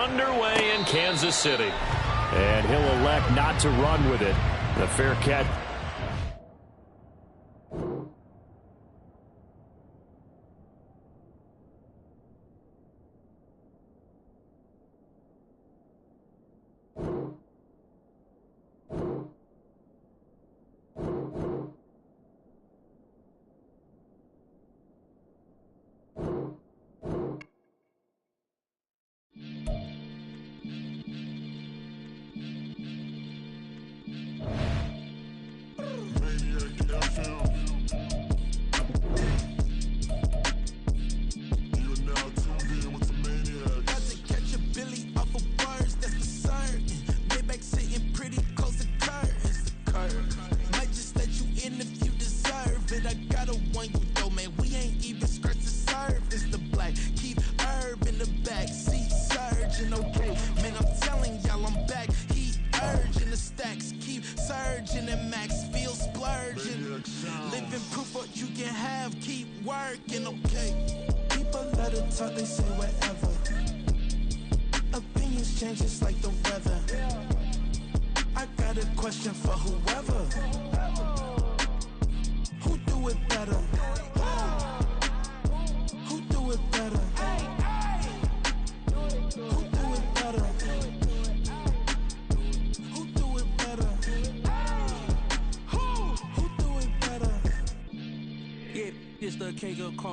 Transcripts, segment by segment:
Underway in Kansas City. And he'll elect not to run with it. The fair catch.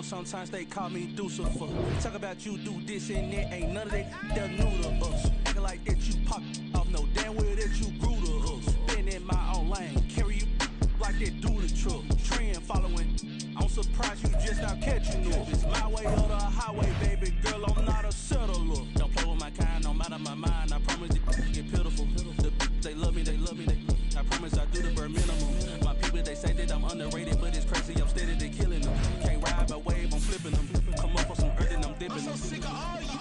Sometimes they call me Lucifer. Talk about you do this and that, ain't none of that new to us. Acting like that you pop off, no damn well that you grew to us. Been in my own lane, carry you like that do the truck. Trend following, I'm surprised you just not catching up. It's my way or the highway, baby girl, I'm not a settler. Don't play with my kind, no matter my mind. I promise it get pitiful. They love me, they love me, I promise I do the bare minimum. My people, they say that I'm underrated, but it's crazy, I'm steady, they killing them. Can't ride my wave, I'm flipping them. Come up for some earth and I'm dipping them. I'm so sick of all you.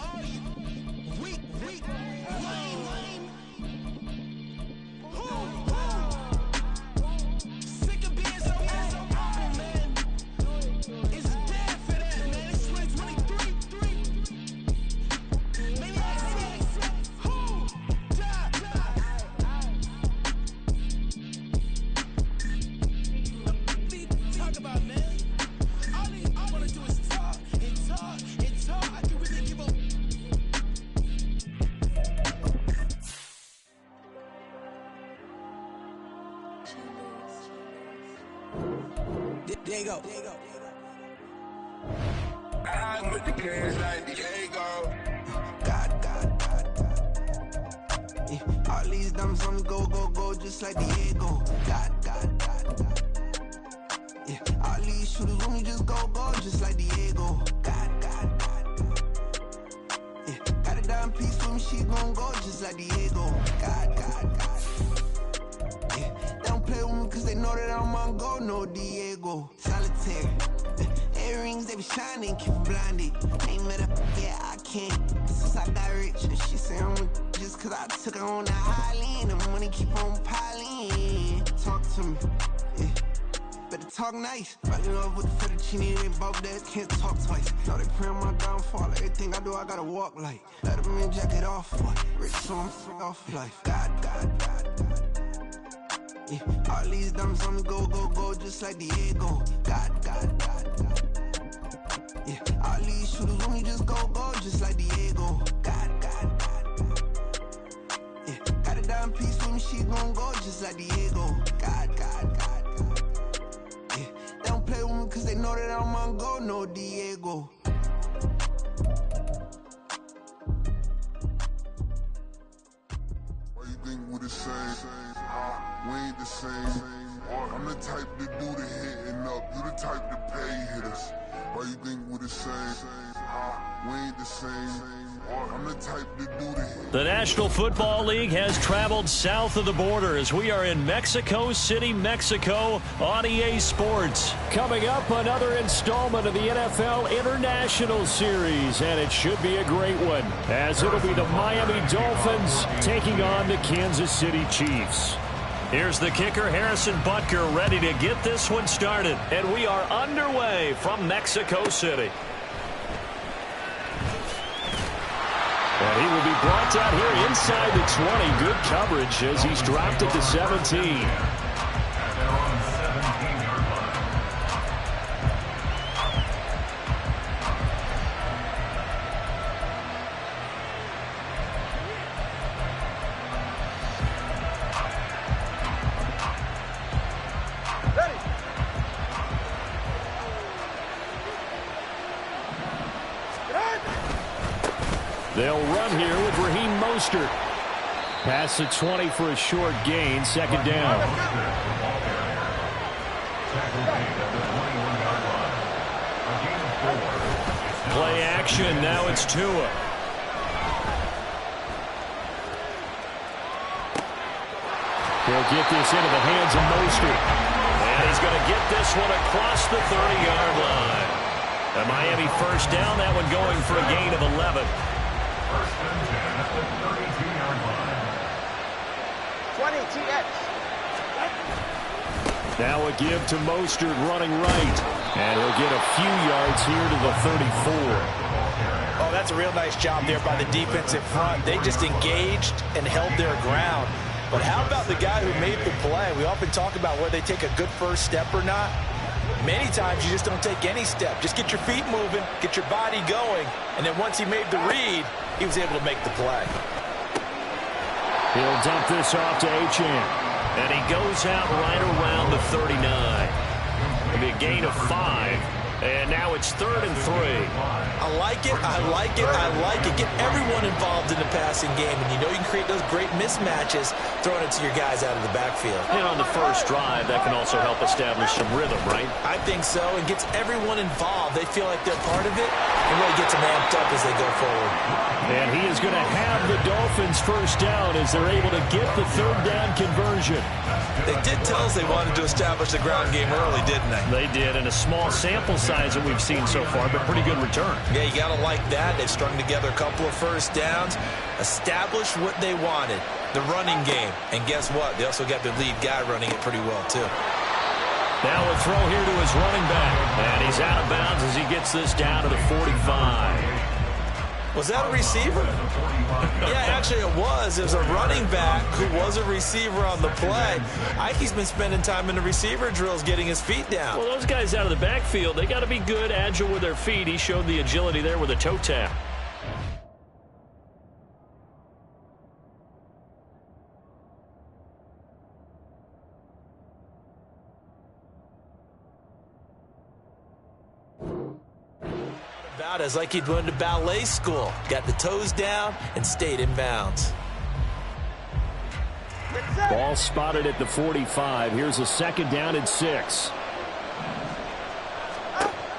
Weak, lame. Sick of being so open, man. It's dead for that, man. It's 2023. Maybe I see. Who? Talk about, man. All I wanna do is talk and talk and talk. I can really give up. There you go. I'm with the kids like Diego. God. Yeah, all these diamonds on the go, just like Diego. God. Yeah, all these shooters on me just go, just like Diego. God. Yeah, got a dime piece with me, she gon' go just like Diego. God. Yeah, they don't play with me cause they know that I'm on go, no Diego. Solitaire. Earrings, they be shining, keep blinded. Ain't met up, yeah, I can't. Since I got rich, and she say I'm just cause I took her on the island. The money keep on piling. Talk to me, yeah. Better talk nice. Fell in love with the fettuccine, they both dead, can't talk twice. Now they pray on my downfall, everything I do, I gotta walk like. Let them in, jacket off, what? Rich, so I'm off life. God. Yeah, all these diamonds on me go, just like Diego. God. Yeah, all these shooters on me just go, just like Diego. God. Yeah, got a dime piece with me, she gon' go just like Diego. God. Yeah, they don't play with me cause they know that I'm on go, no Diego. Why you think we the same? We ain't the same. I'm the type to do the hitting up, you the type to pay hitters. Why you think we the same? We ain't the same. I'm the type to do the hit. The National Football League has traveled south of the border as we are in Mexico City, Mexico on EA Sports. Coming up, another installment of the NFL International Series, and it should be a great one as it'll be the Miami Dolphins taking on the Kansas City Chiefs. Here's the kicker, Harrison Butker, ready to get this one started. And we are underway from Mexico City. And he will be brought down here inside the 20. Good coverage as he's dropped it to 17. They'll run here with Raheem Mostert. Pass the 20 for a short gain, second down. Play action, now it's Tua. He'll get this into the hands of Mostert. And he's going to get this one across the 30-yard line. A Miami first down, that one going for a gain of 11. First and 10 at the 32-yard line. 20 TX. Now a give to Mostert running right. And he'll get a few yards here to the 34. Oh, that's a real nice job there by the defensive front. They just engaged and held their ground. But how about the guy who made the play? We often talk about whether they take a good first step or not. Many times you just don't take any step. Just get your feet moving, get your body going, and then once he made the read, he was able to make the play. He'll dump this off to Achane. And he goes out right around the 39. It'll be a gain of 5. And now it's 3rd and 3. I like it, I like it, I like it. Get everyone involved in the passing game, and you know you can create those great mismatches throwing it to your guys out of the backfield. And on the first drive, that can also help establish some rhythm, right? I think so, and gets everyone involved. They feel like they're part of it, and really gets them amped up as they go forward. And he is going to have the Dolphins first down as they're able to get the 3rd down conversion. They did tell us they wanted to establish the ground game early, didn't they? They did, and a small sample size that we've seen so far, but pretty good return. Yeah, you got to like that. They've strung together a couple of first downs, established what they wanted, the running game. And guess what? They also got their lead guy running it pretty well, too. Now a throw here to his running back, and he's out of bounds as he gets this down to the 45. Was that a receiver? Yeah, actually it was. It was a running back who was a receiver on the play. Ike's been spending time in the receiver drills getting his feet down. Well, those guys out of the backfield, they got to be good, agile with their feet. He showed the agility there with a toe tap. As like he'd went to ballet school. Got the toes down and stayed in bounds. Ball spotted at the 45. Here's a 2nd down and 6.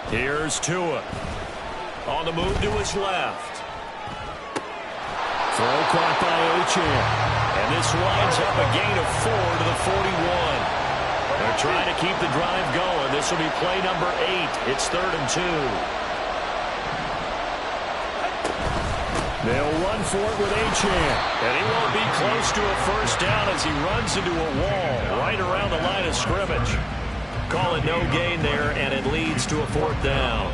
Here's Tua. On the move to his left. Throw caught by Achane. And this winds up a gain of 4 to the 41. They're trying to keep the drive going. This will be play number 8. It's 3rd and 2. They'll run for it with Achane. And he won't be close to a first down as he runs into a wall right around the line of scrimmage. Call it no gain there, and it leads to a 4th down.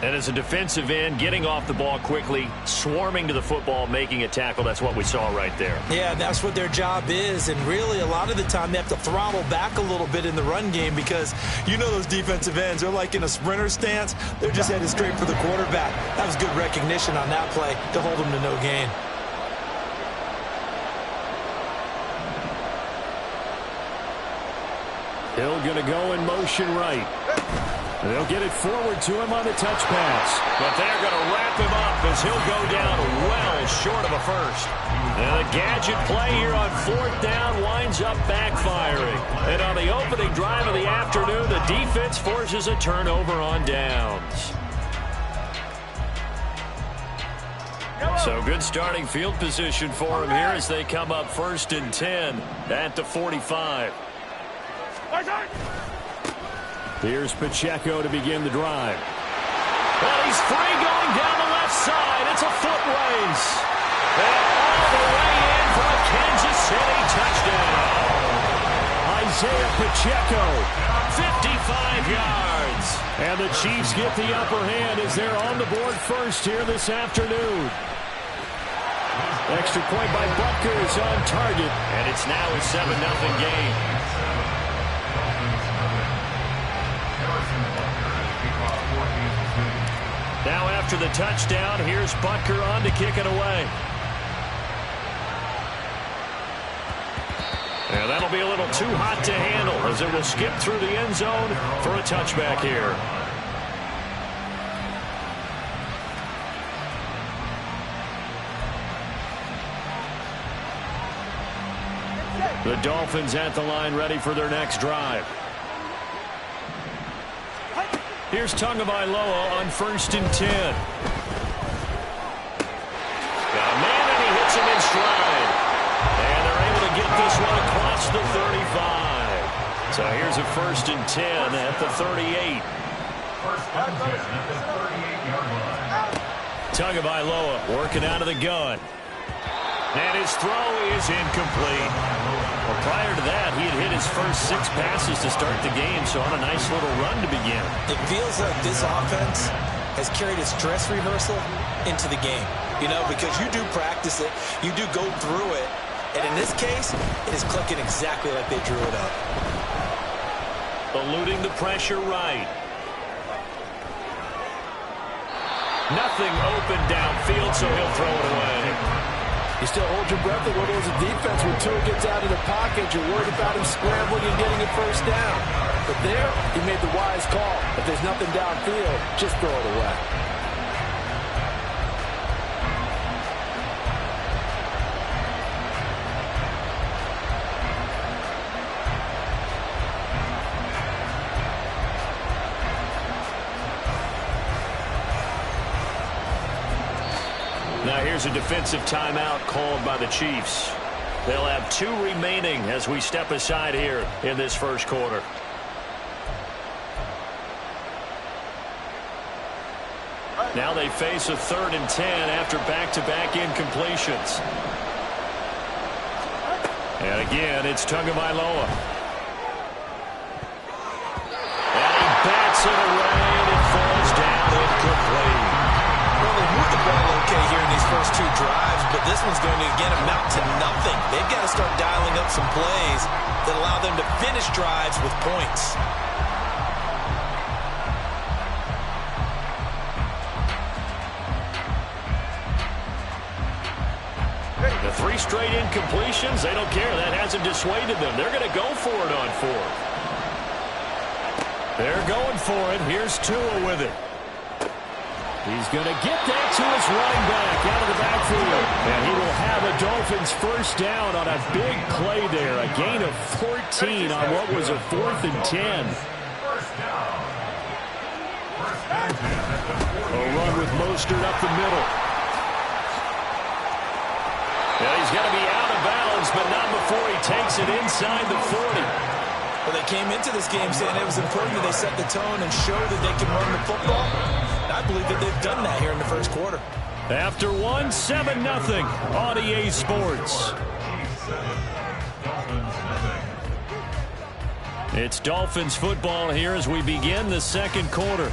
And as a defensive end, getting off the ball quickly, swarming to the football, making a tackle, that's what we saw right there. Yeah, that's what their job is, and really a lot of the time they have to throttle back a little bit in the run game because you know those defensive ends, they're like in a sprinter stance. They're just headed straight for the quarterback. That was good recognition on that play to hold them to no gain. Hill going to go in motion right. They'll get it forward to him on the touch pass. But they're going to wrap him up as he'll go down well short of a first. And a gadget play here on 4th down winds up backfiring. And on the opening drive of the afternoon, the defense forces a turnover on downs. So good starting field position for him here as they come up 1st and 10 at the 45. Here's Pacheco to begin the drive. Well, he's free going down the left side. It's a foot race. And all the way in for a Kansas City touchdown. Isaiah Pacheco, 55 yards. And the Chiefs get the upper hand as they're on the board first here this afternoon. Extra point by Butker is on target, and it's now a 7-0 game. Now after the touchdown, here's Butker on to kick it away. And that'll be a little too hot to handle as it will skip through the end zone for a touchback here. The Dolphins at the line ready for their next drive. Here's Tagovailoa on 1st and 10. Got a man and he hits him in stride. And they're able to get this one across the 35. So here's a 1st and 10 at the 38. 1st and 10 at the 38-yard line. Tagovailoa working out of the gun. And his throw is incomplete. Well, prior to that, he had hit his first 6 passes to start the game, so on a nice little run to begin. It feels like this offense has carried its dress rehearsal into the game. You know, because you do practice it, you do go through it, and in this case, it is clicking exactly like they drew it up. Eluding the pressure right. Nothing open downfield, so he'll throw it away. You still hold your breath a little as a defense when Tua gets out of the pocket. You're worried about him scrambling and getting a first down. But there, he made the wise call. If there's nothing downfield, just throw it away. Now here's a defensive timeout called by the Chiefs. They'll have 2 remaining as we step aside here in this first quarter. Now they face a 3rd and 10 after back-to-back incompletions. And again, it's Tagovailoa. And he bats it away and it falls down incomplete. Well, they moved the ball okay here in these first 2 drives, but this one's going to, again, amount to nothing. They've got to start dialing up some plays that allow them to finish drives with points. The 3 straight incompletions, they don't care. That hasn't dissuaded them. They're going to go for it on 4th. They're going for it. Here's Tua with it. He's going to get that to his running back out of the backfield. And he will have a Dolphins first down on a big play there. A gain of 14 on what was a 4th and 10. A run with Mostert up the middle. Yeah, he's going to be out of bounds, but not before he takes it inside the 40. Well, they came into this game saying it was important that they set the tone and show that they can run the football. I believe that they've done that here in the first quarter. After 1, 7-0 on EA Sports. It's Dolphins football here as we begin the second quarter,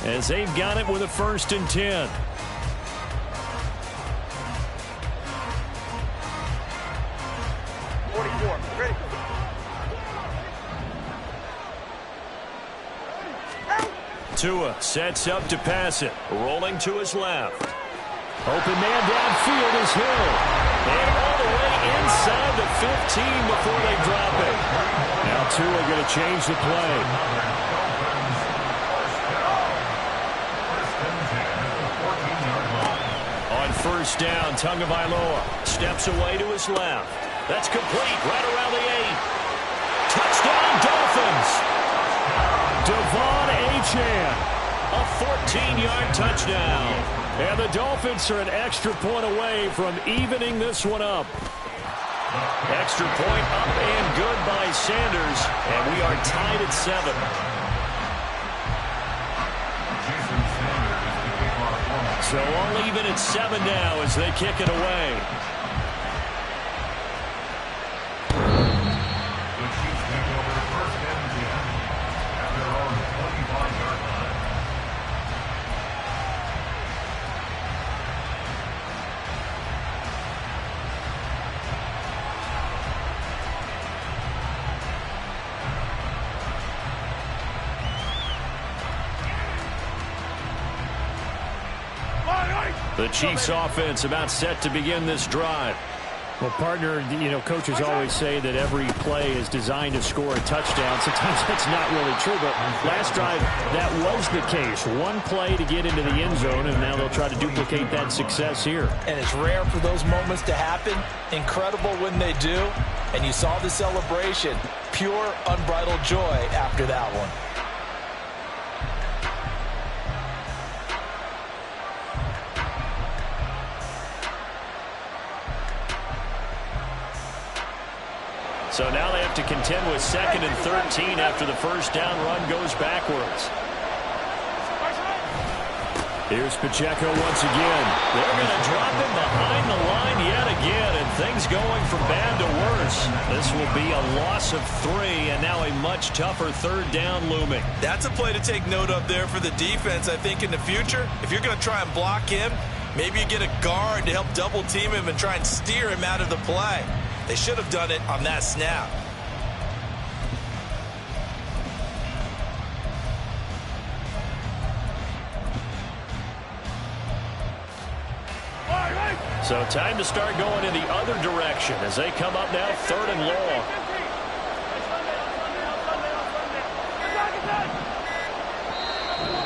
as they've got it with a 1st and 10. Tua sets up to pass it, rolling to his left. Open man downfield is Hill. And all the way inside the 15 before they drop it. Now Tua going to change the play. On 1st down, Tagovailoa steps away to his left. That's complete right around the 8. Touchdown Dolphins. Devon Achane, a 14-yard touchdown. And the Dolphins are an extra point away from evening this one up. Extra point up and good by Sanders. And we are tied at 7. So all even at 7 now as they kick it away. The Chiefs offense about set to begin this drive. Well, partner, coaches always say that every play is designed to score a touchdown. Sometimes that's not really true, but last drive, that was the case. One play to get into the end zone, and now they'll try to duplicate that success here. And it's rare for those moments to happen. Incredible when they do. And you saw the celebration. Pure, unbridled joy after that one. So now they have to contend with 2nd and 13 after the first down run goes backwards. Here's Pacheco once again. They're going to drop him behind the line yet again, and things going from bad to worse. This will be a loss of 3, and now a much tougher 3rd down looming. That's a play to take note of there for the defense, I think, in the future. If you're going to try and block him, maybe you get a guard to help double team him and try and steer him out of the play. They should have done it on that snap. So time to start going in the other direction as they come up now 3rd and long.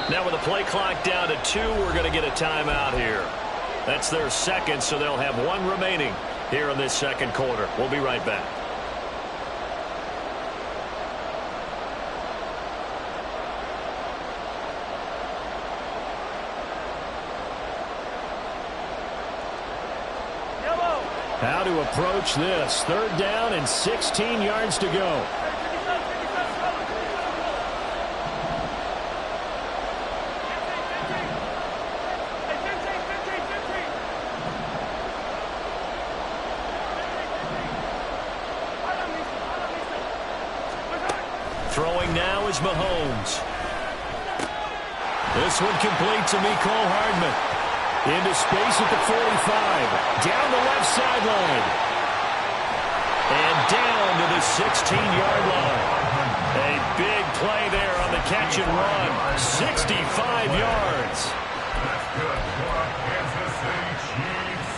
Now with the play clock down to 2, we're going to get a timeout here. That's their 2nd, so they'll have 1 remaining here in this 2nd quarter. We'll be right back. How to approach this. 3rd down and 16 yards to go. Throwing now is Mahomes. This one complete to Mecole Hardman. Into space at the 45. Down the left sideline. And down to the 16-yard line. A big play there on the catch and run. 65 yards. That's good for Kansas City Chiefs.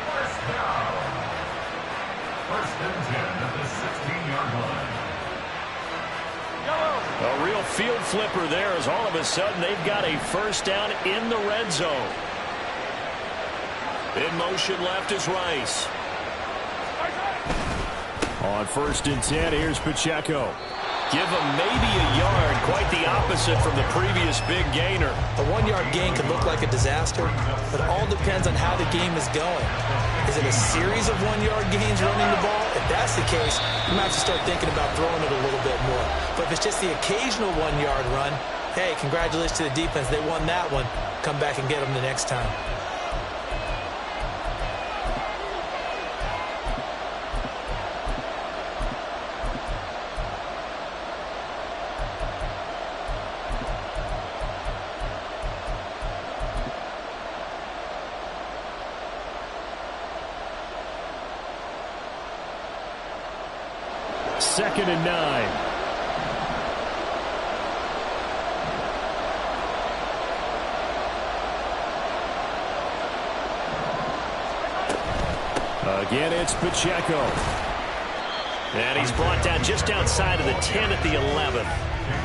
First down. 1st and 10 at the 16-yard line. A real field flipper there as all of a sudden they've got a first down in the red zone. In motion left is Rice. On 1st and 10, here's Pacheco. Give him maybe a yard, quite the opposite from the previous big gainer. A 1-yard gain could look like a disaster, but it all depends on how the game is going. Is it a series of 1-yard gains running the ball? If that's the case, you might have to start thinking about throwing it a little bit more. But if it's just the occasional 1-yard run, hey, congratulations to the defense. They won that one. Come back and get them the next time. Second and 9. Again, it's Pacheco. And he's brought down just outside of the 10 at the 11.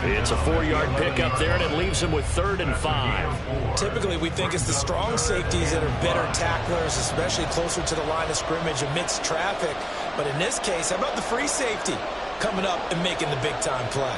It's a 4-yard pickup there, and it leaves him with 3rd and 5. Typically, we think it's the strong safeties that are better tacklers, especially closer to the line of scrimmage amidst traffic. But in this case, how about the free safety coming up and making the big-time play?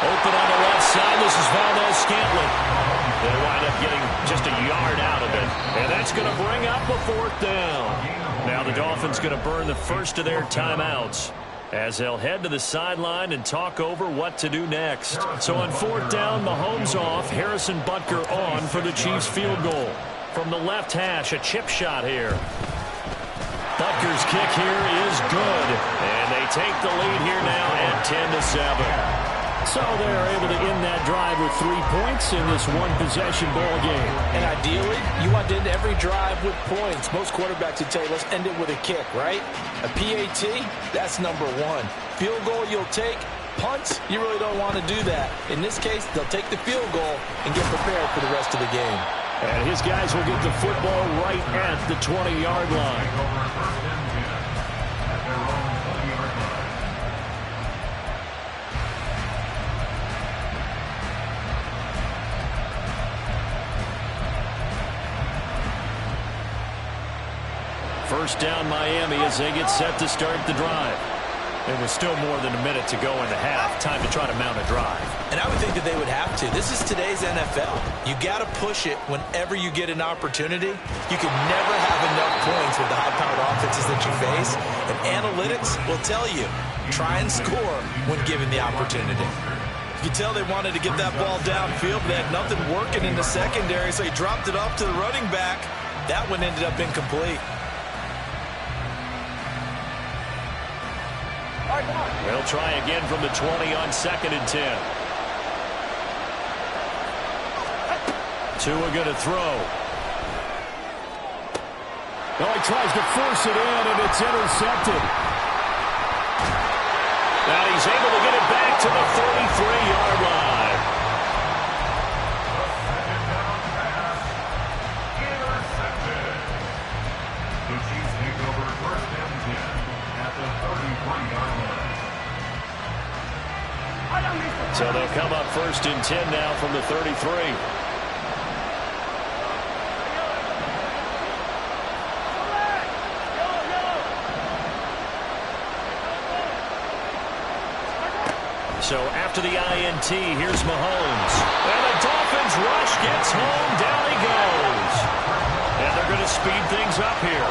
Open on the left side. This is Valdes-Scantling. They wind up getting just a yard out of it. And that's going to bring up a 4th down. Now the Dolphins going to burn the first of their timeouts as they'll head to the sideline and talk over what to do next. So on 4th down, Mahomes off, Harrison Butker on for the Chiefs field goal. From the left hash, a chip shot here. Butker's kick here is good. And they take the lead here now at 10-7. So they're able to end that drive with 3 points in this one-possession ball game. And ideally, you want to end every drive with points. Most quarterbacks would tell you, let's end it with a kick, right? A PAT, that's number one. Field goal you'll take. Punts, you really don't want to do that. In this case, they'll take the field goal and get prepared for the rest of the game. And his guys will get the football right at the 20-yard line. First down Miami as they get set to start the drive. There was still more than a minute to go in the half. Time to try to mount a drive. And I would think that they would have to. This is today's NFL. You got to push it whenever you get an opportunity. You can never have enough points with the high-powered offenses that you face. And analytics will tell you, try and score when given the opportunity. You can tell they wanted to get that ball downfield, but they had nothing working in the secondary, so he dropped it off to the running back. That one ended up incomplete. They'll try again from the 20 on 2nd and 10. Tua going to throw. Oh, he tries to force it in, and it's intercepted. Now he's able to get it back to the 33-yard line. Intercepted. The Chiefs take over 1st and 10 at the 33-yard line. So they'll come up 1st and 10 now from the 33. So after the INT, here's Mahomes. And the Dolphins rush gets home. Down he goes. And they're going to speed things up here.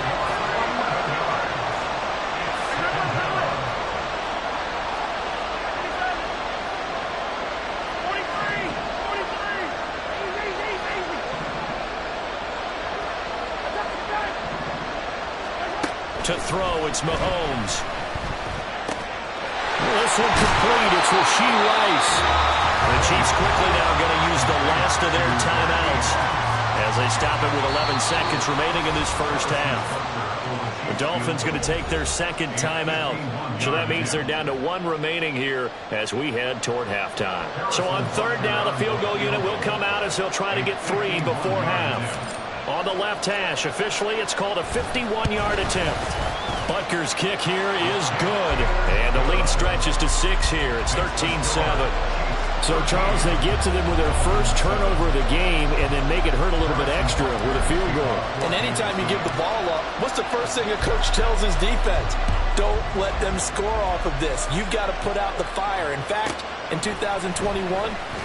To throw, it's Mahomes. This one complete. It's Rashee Rice. The Chiefs quickly now going to use the last of their timeouts as they stop it with 11 seconds remaining in this first half. The Dolphins going to take their 2nd timeout. So that means they're down to 1 remaining here as we head toward halftime. So on 3rd down, the field goal unit will come out as they'll try to get 3 before half. On the left hash, officially, it's called a 51-yard attempt. Butker's kick here is good. And the lead stretches to 6 here. It's 13-7. So, Charles, they get to them with their first turnover of the game and then make it hurt a little bit extra with a field goal. And anytime you give the ball up, what's the first thing a coach tells his defense? Don't let them score off of this. You've got to put out the fire. In fact, in 2021,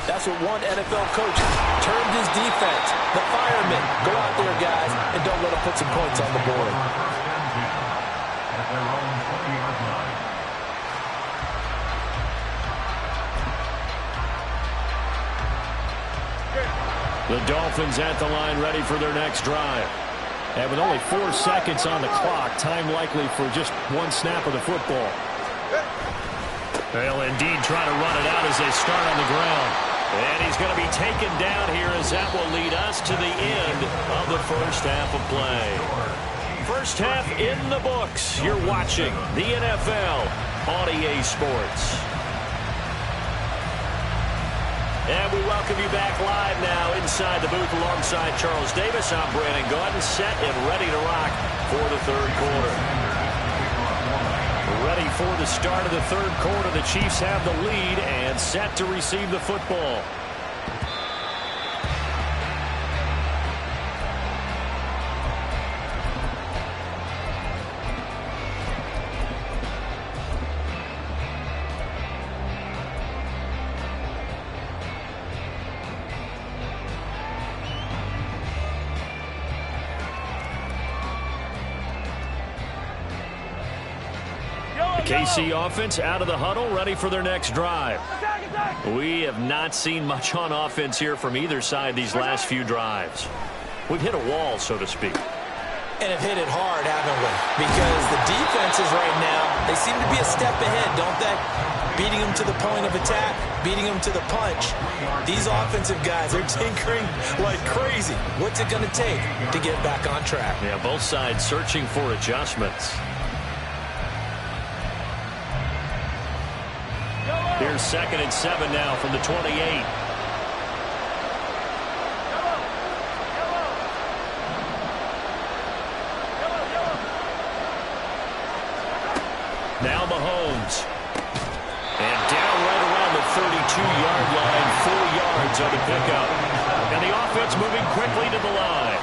that's what one NFL coach termed his defense. The firemen. Go out there, guys, and don't let them put some points on the board. At their own 20-yard line. The Dolphins at the line ready for their next drive. And with only 4 seconds on the clock, time likely for just 1 snap of the football. They'll indeed try to run it out as they start on the ground. And he's going to be taken down here as that will lead us to the end of the first half of play. First half in the books. You're watching the NFL on EA Sports. And we welcome you back live now inside the booth alongside Charles Davis. I'm Brandon Gaudin, set and ready to rock for the 3rd quarter. Ready for the start of the 3rd quarter. The Chiefs have the lead and set to receive the football. KC offense out of the huddle, ready for their next drive. We have not seen much on offense here from either side these last few drives. We've hit a wall, so to speak. And have hit it hard, haven't we? Because the defenses right now, they seem to be a step ahead, don't they? Beating them to the point of attack, beating them to the punch. These offensive guys, they're tinkering like crazy. What's it going to take to get back on track? Yeah, both sides searching for adjustments. Here's 2nd and 7 now from the 28. Now Mahomes. And down right around the 32-yard line, 4 yards on the pickup. And the offense moving quickly to the line.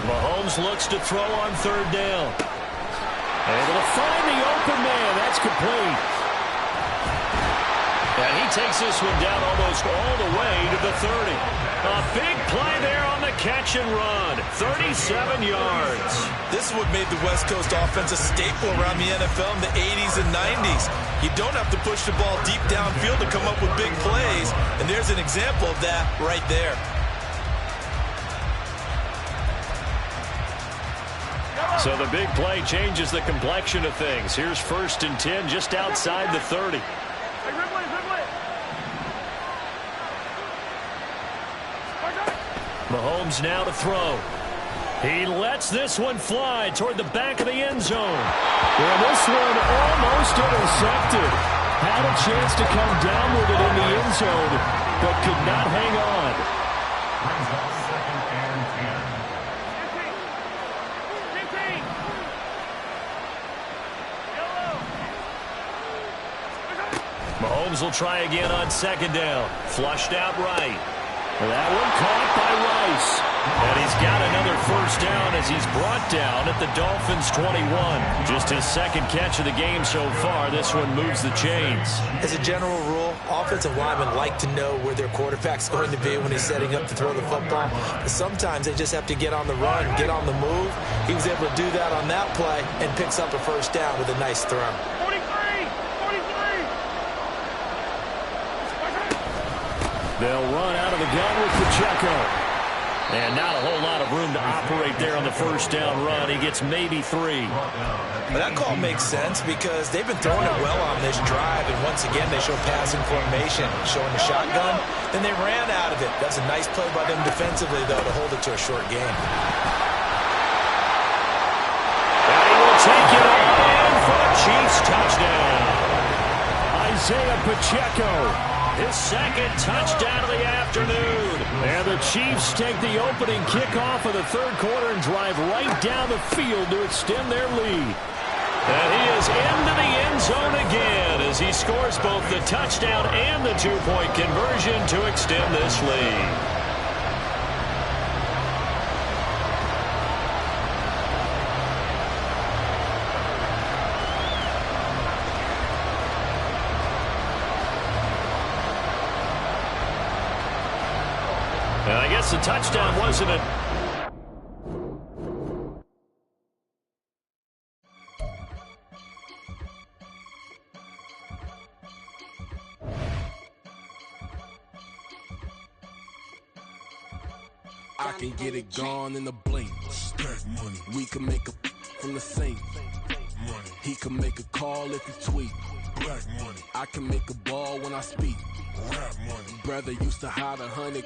Mahomes looks to throw on 3rd down. Able to find the open man. That's complete. And he takes this one down almost all the way to the 30. A big play there on the catch and run. 37 yards. This is what made the West Coast offense a staple around the NFL in the 80s and 90s. You don't have to push the ball deep downfield to come up with big plays. And there's an example of that right there. So the big play changes the complexion of things. Here's 1st and 10 just outside the 30. Mahomes now to throw. He lets this one fly toward the back of the end zone. And this one almost intercepted. Had a chance to come down with it in the end zone, but could not hang on. Brings up 2nd and 10. Mahomes will try again on 2nd down. Flushed out right. That one caught by Rice. And he's got another 1st down as he's brought down at the Dolphins' 21. Just his 2nd catch of the game so far. This one moves the chains. As a general rule, offensive linemen like to know where their quarterback's going to be when he's setting up to throw the football. But sometimes they just have to get on the run, get on the move. He was able to do that on that play and picks up a 1st down with a nice throw. They'll run out of the gun with Pacheco. And not a whole lot of room to operate there on the 1st down run. He gets maybe 3. But that call makes sense because they've been throwing it well on this drive. And once again, they show passing formation, showing the shotgun. Then they ran out of it. That's a nice play by them defensively, though, to hold it to a short game. And he will take it all in for a Chiefs touchdown. Isaiah Pacheco. His 2nd touchdown of the afternoon. And the Chiefs take the opening kickoff of the 3rd quarter and drive right down the field to extend their lead. And he is into the end zone again as he scores both the touchdown and the 2-point conversion to extend this lead. And I guess the touchdown wasn't a... I can get it gone in a blink. Stack money. We can make a from the sink. Money. He can make a call if he tweet. Black money. I can make a ball when I speak. Rap money. Brother used to hide 100.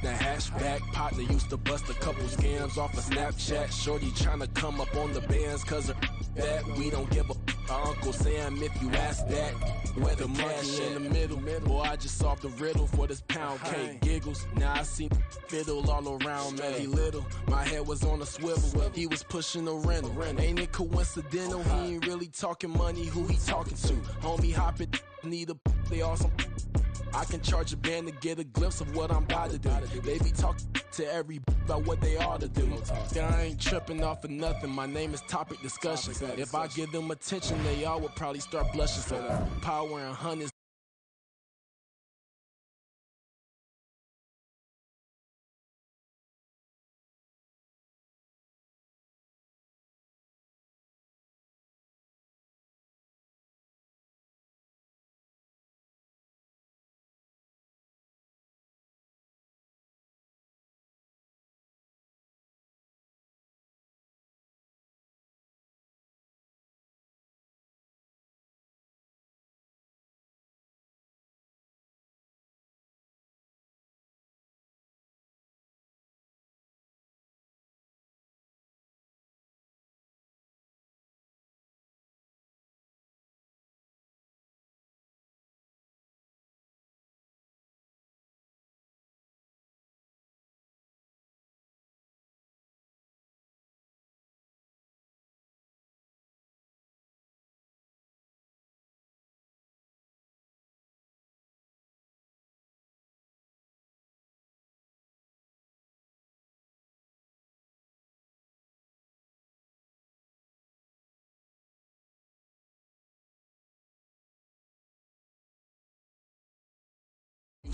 The hashback partner used to bust a couple scams off of Snapchat. Shorty tryna come up on the bands cause of that. We don't give a Uncle Sam if you ask that. Where the money in the middle. Boy, I just solved the riddle for this pound cake. Giggles. Now I see fiddle all around me. He little. My head was on a swivel. He was pushing a rental. Ain't it coincidental? He ain't really talking money. Who he talking to? Homie hop it. Need a they awesome. I can charge a band to get a glimpse of what I'm about to do. They be talking to every about what they ought to do. I ain't tripping off of nothing. My name is Topic Discussion. If I give them attention, they all would probably start blushing. So power and hundreds.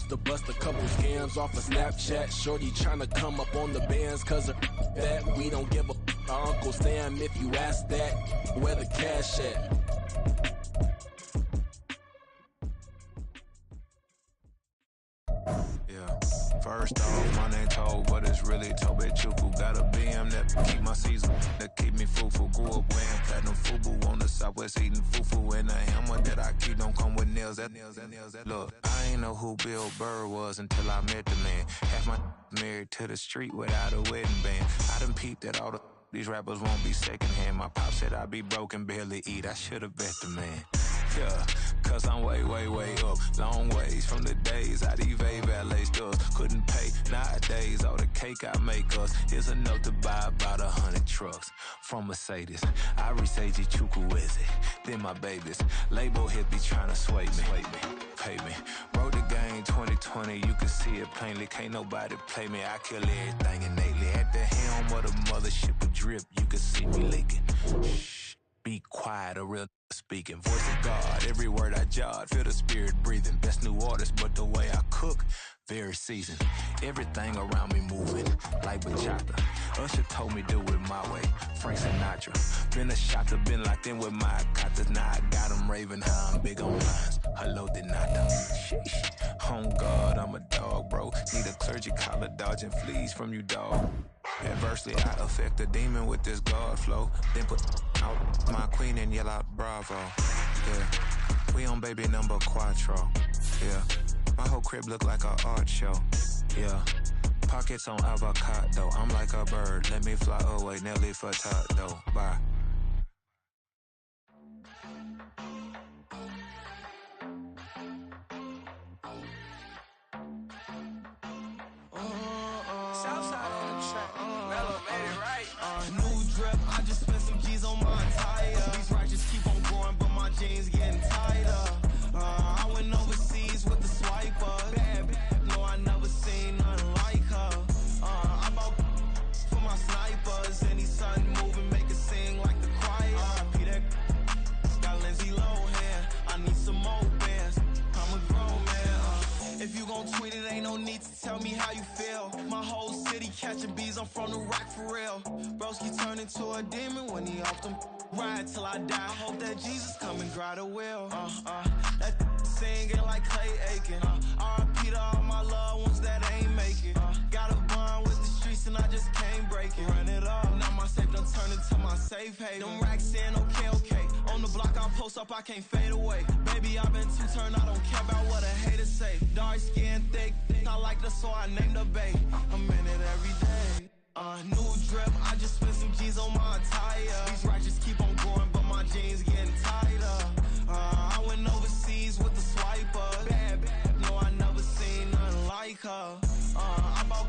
Used to bust a couple scams off of Snapchat. Shorty tryna come up on the bands cause of that. We don't give a Uncle Sam if you ask that. Where the cash at? First off, my name Tobe, but it's really Tobe Chuku. Got a BM that keep my season, that keep me fufu. Grew up wearing platinum fubu on the Southwest eating fufu. And the hammer that I keep don't come with nails. Look, I ain't know who Bill Burr was until I met the man. Half my married to the street without a wedding band. I done peeped that all these rappers won't be secondhand. My pop said I'd be broke and barely eat. I should've bet the man. Yeah, cause I'm way, way, way up. Long ways from the days I evade valet stores. Couldn't pay nowadays. All the cake I make us is enough to buy about 100 trucks from Mercedes. I resage Chukwueze, then my babies. Label hit be trying to sway me, pay me. Wrote the game 2020, you can see it plainly. Can't nobody play me, I kill everything innately. At the helm of the mothership of drip, you can see me leaking. Shh, be quiet, a real speaking. Voice of God, every word I jot. Feel the spirit breathing. Best new artist, but the way I cook, very seasoned. Everything around me moving, like bachata. Usher told me do it my way. Frank Sinatra. Been a shotter, been locked in with my katas. Now I got them raving how I'm big on lines. Hello, Denata. Sheesh. On God, I'm a dog, bro. Need a clergy collar, dodging fleas from you, dog. Adversely, I affect the demon with this God flow. Then put out my queen and yell out bravo. Yeah, we on baby number quattro. Yeah, my whole crib look like an art show. Yeah, pockets on avocado. I'm like a bird, let me fly away. Nelly Furtado, bye. Southside on the track. Mellow made it right. New drip, I just spent some G's on my attire. These righteous keep on going, but my jeans getting tighter. I went overseas with the swiper. Bad, no, I never seen nothing like her. I bought for my snipers. Any sun moving, make it sing like the choir. Peter got Lindsay Lohan. I need some more bands. I'm a grown man. If you gon' tweet it, ain't no need to tell me how you feel. My whole city catching bees, I'm from the rock for real. Broski turned into a demon when he off them. Ride till I die, I hope that Jesus come and grab the wheel. That singing like Clay Aiken. R.I.P. to all my loved ones that ain't make it. Got a bond with the streets and I just can't break it. Run it up, now my safe done turned into my safe haven. Them racks in, okay. On the block I post up, I can't fade away. Baby, I've been too turned, I don't care about what a hater say. Dark skin, thick, I like the so I named the bay. I'm in it every day. New drip, I just spent some G's on my attire. These righteous keep on going, but my jeans getting tighter. I went overseas with the swiper. Bad, no, I never seen nothing like her. I bought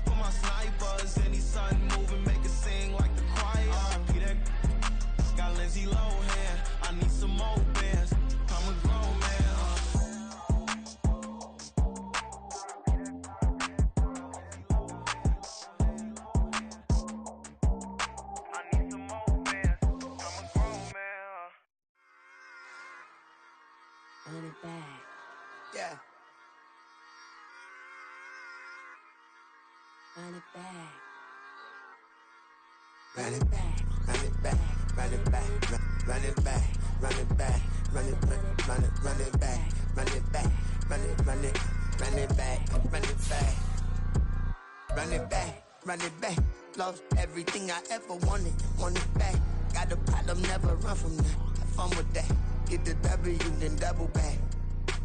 for my snipers. Any sun moving, make it sing like the choir. Peter got Lindsay Lohan. I need some more bands. I'm a grown man. Run it back. Yeah. Run it back. Run it back, run it back, run it back, run it back, run it back, run it back, run it back, run it back, run it back, run it back, run it back, run it back. Lost everything I ever wanted, want it back. Got a problem, never run from that. Have fun with that. Get the W, then double back.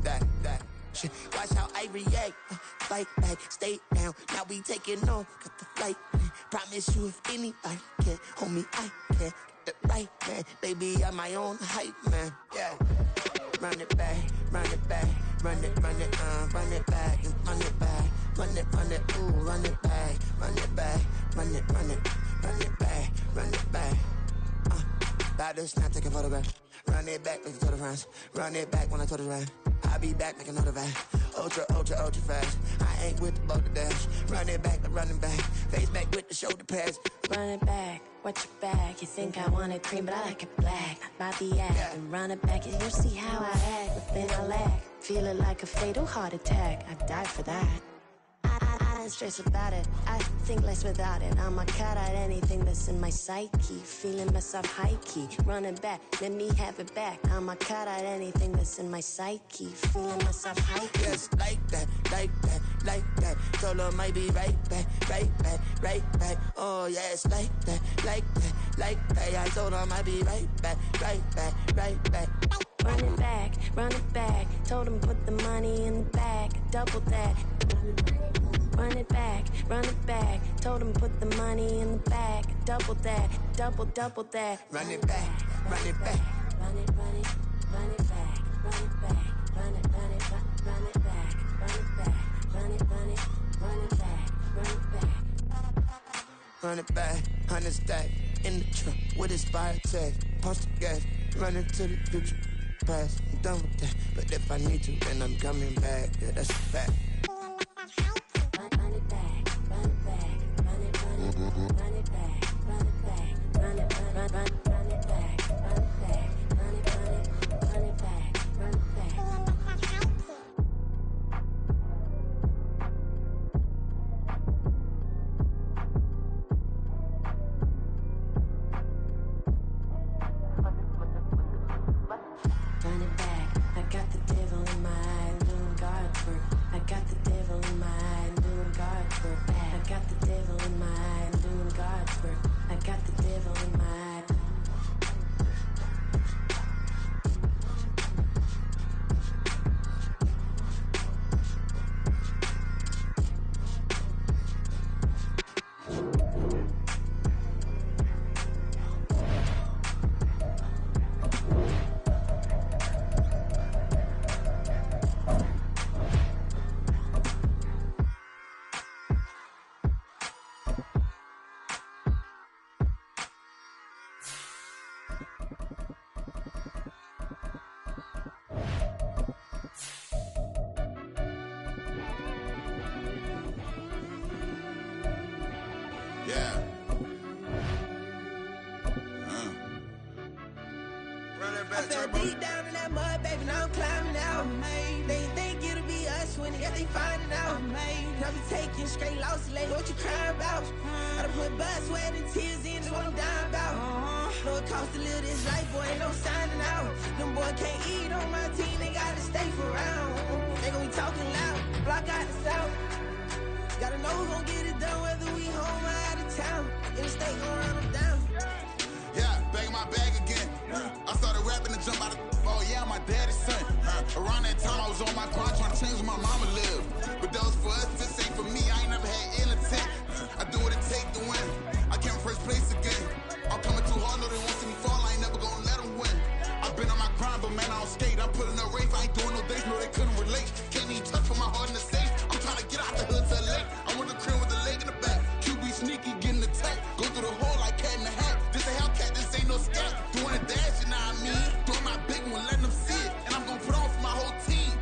That. Shit. Watch how I react. Fight back, stay down. Now we taking off, got the flight. Promise you if anybody can, homie, I can. Get the right man, baby, I'm my own hype man. Yeah. Run it back, run it back, run it back, and run it back, run it, ooh, run it back, run it back, run it back, run it back. About to snap, take a photograph. Run it back, make it to the friends. Run it back when I told it right. I'll be back, make another back. Ultra fast. I ain't with the boat to dash. Run it back, but running back. Face back with the shoulder pads. Run it back, watch your back. You think I want it cream, but I like it black. My the act, and run it back, and you'll see how I act. But then I lack. Feeling like a fatal heart attack. I'd die for that. I don't stress about it. I think less without it. I'ma cut out anything that's in my psyche. Feeling myself high key. Running back, let me have it back. I'ma cut out anything that's in my psyche. Feeling myself high key. Yes, like that, like that, like that. Told her might be right back, right back, right back. Oh yes, like that, like that, like that. I told her might be right back, right back, right back. Run it back. Told him put the money in the bag. Double that. Run it back. Told him put the money in the bag. Double that. Double that. Run it back, run it back. Run it back. Run it back. Run it back. Run it back. Run it back. Run it back. Run it back, 100 stack in the truck with his fire tag. Pump the gas, running to the future. Past, I'm done with that. But if I need to, then I'm coming back. Yeah, that's a fact. Run it back. Run it back. Run it back. Run it back. Run it back. Run it back. Run it back. Run it back. Run it back. Run it back. Run it back. I got the devil in my eye, doing guard work. I got the devil in my eye, doing guard work. I got the devil in my eye, doing guard work. I got the devil in my eye. Yeah. I fell deep down in that mud, baby, now I'm climbing out. They think it'll be us when they finding out. I be taking straight losses, like what you crying about? I done put blood, sweat, and tears in, that's what I'm dying about. Know it costs to live this life, boy, ain't no signing out. Them boy can't eat on my team, they gotta stay for round. They gon' be talking loud, block out the south. Gotta know who gon' get it done, whether we home or out of town. In the state gon' run them down. Yeah, back in my bag again. I started rapping and jump out of oh yeah, my daddy's son. Around that time I was on my grind trying to change where my mama lived. But that was for us, this ain't for me. I ain't never had ill intent. I do what it take to win. I came first place again. I'm coming too hard, no they won't see me fall. I ain't never gonna let them win. I've been on my grind, but man I don't skate. I'm putting up race, I ain't doing no days, no they couldn't relate. Can't even touch for my heart in the safe. I'm trying to get out the hood to LA. I want the crib with the leg in the back. QB sneaky, getting attacked. Go through the hole like cat in the hat. This a Hellcat, this ain't no scat. Doing a dash, you know what I mean? Doing my big one, letting them see it. And I'm gonna put on for my whole team.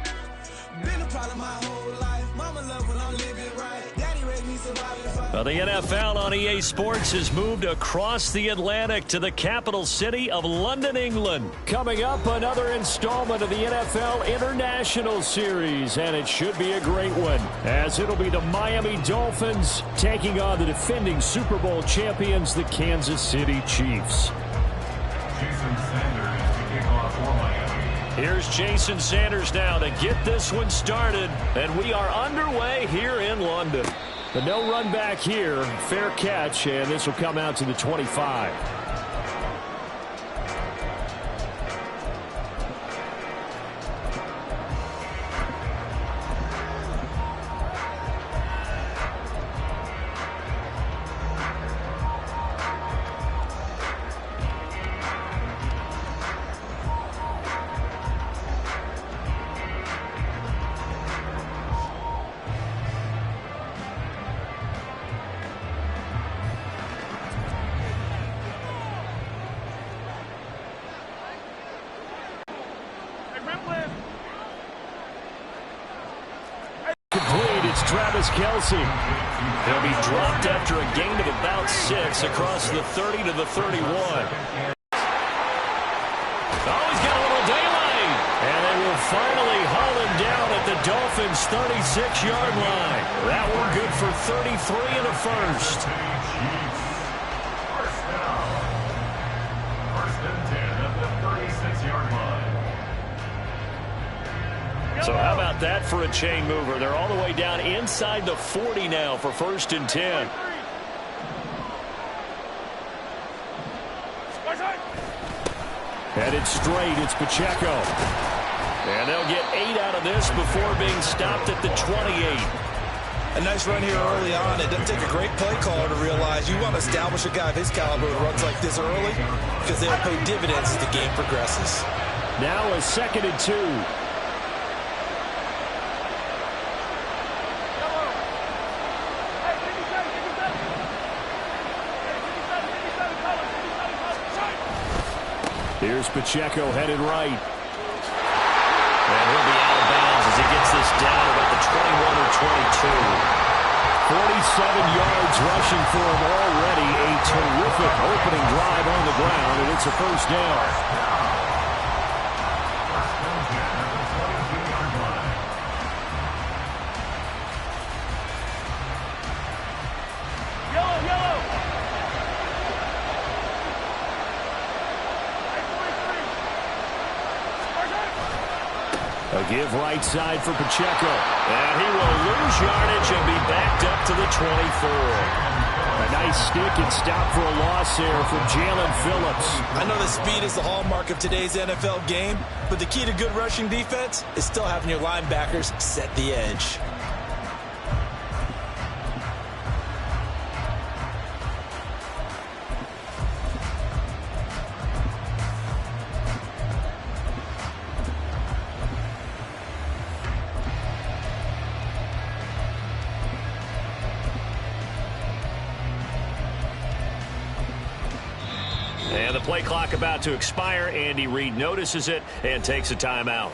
Been a problem my whole life. Mama love when I'm living right. Daddy raised me surviving. Well, the NFL on EA Sports has moved across the Atlantic to the capital city of London, England. Coming up, another installment of the NFL International Series, and it should be a great one, as it'll be the Miami Dolphins taking on the defending Super Bowl champions, the Kansas City Chiefs. Jason Sanders to kick off for Miami. Here's Jason Sanders now to get this one started, and we are underway here in London. The no run back here, fair catch, and this will come out to the 25. Travis Kelce. He'll be dropped after a gain of about 6 across the 30 to the 31. Oh, he's got a little daylight. And they will finally haul him down at the Dolphins' 36-yard line. That one good for 33 and a first. First down. First and 10 at the 36-yard line. So how about that for a chain mover? They're all the way down inside the 40 now for first and 10. Headed straight, it's Pacheco. And they'll get 8 out of this before being stopped at the 28. A nice run here early on. It doesn't take a great play caller to realize you want to establish a guy of his caliber who runs like this early because they'll pay dividends as the game progresses. Now a 2nd and 2. Here's Pacheco headed right. And he'll be out of bounds as he gets this down about the 21 or 22. 47 yards rushing for him already. A terrific opening drive on the ground, and it's a first down. A give right side for Pacheco. And he will lose yardage and be backed up to the 24. A nice stick and stop for a loss there from Jalen Phillips. I know that speed is the hallmark of today's NFL game, but the key to good rushing defense is still having your linebackers set the edge. And the play clock about to expire. Andy Reid notices it and takes a timeout.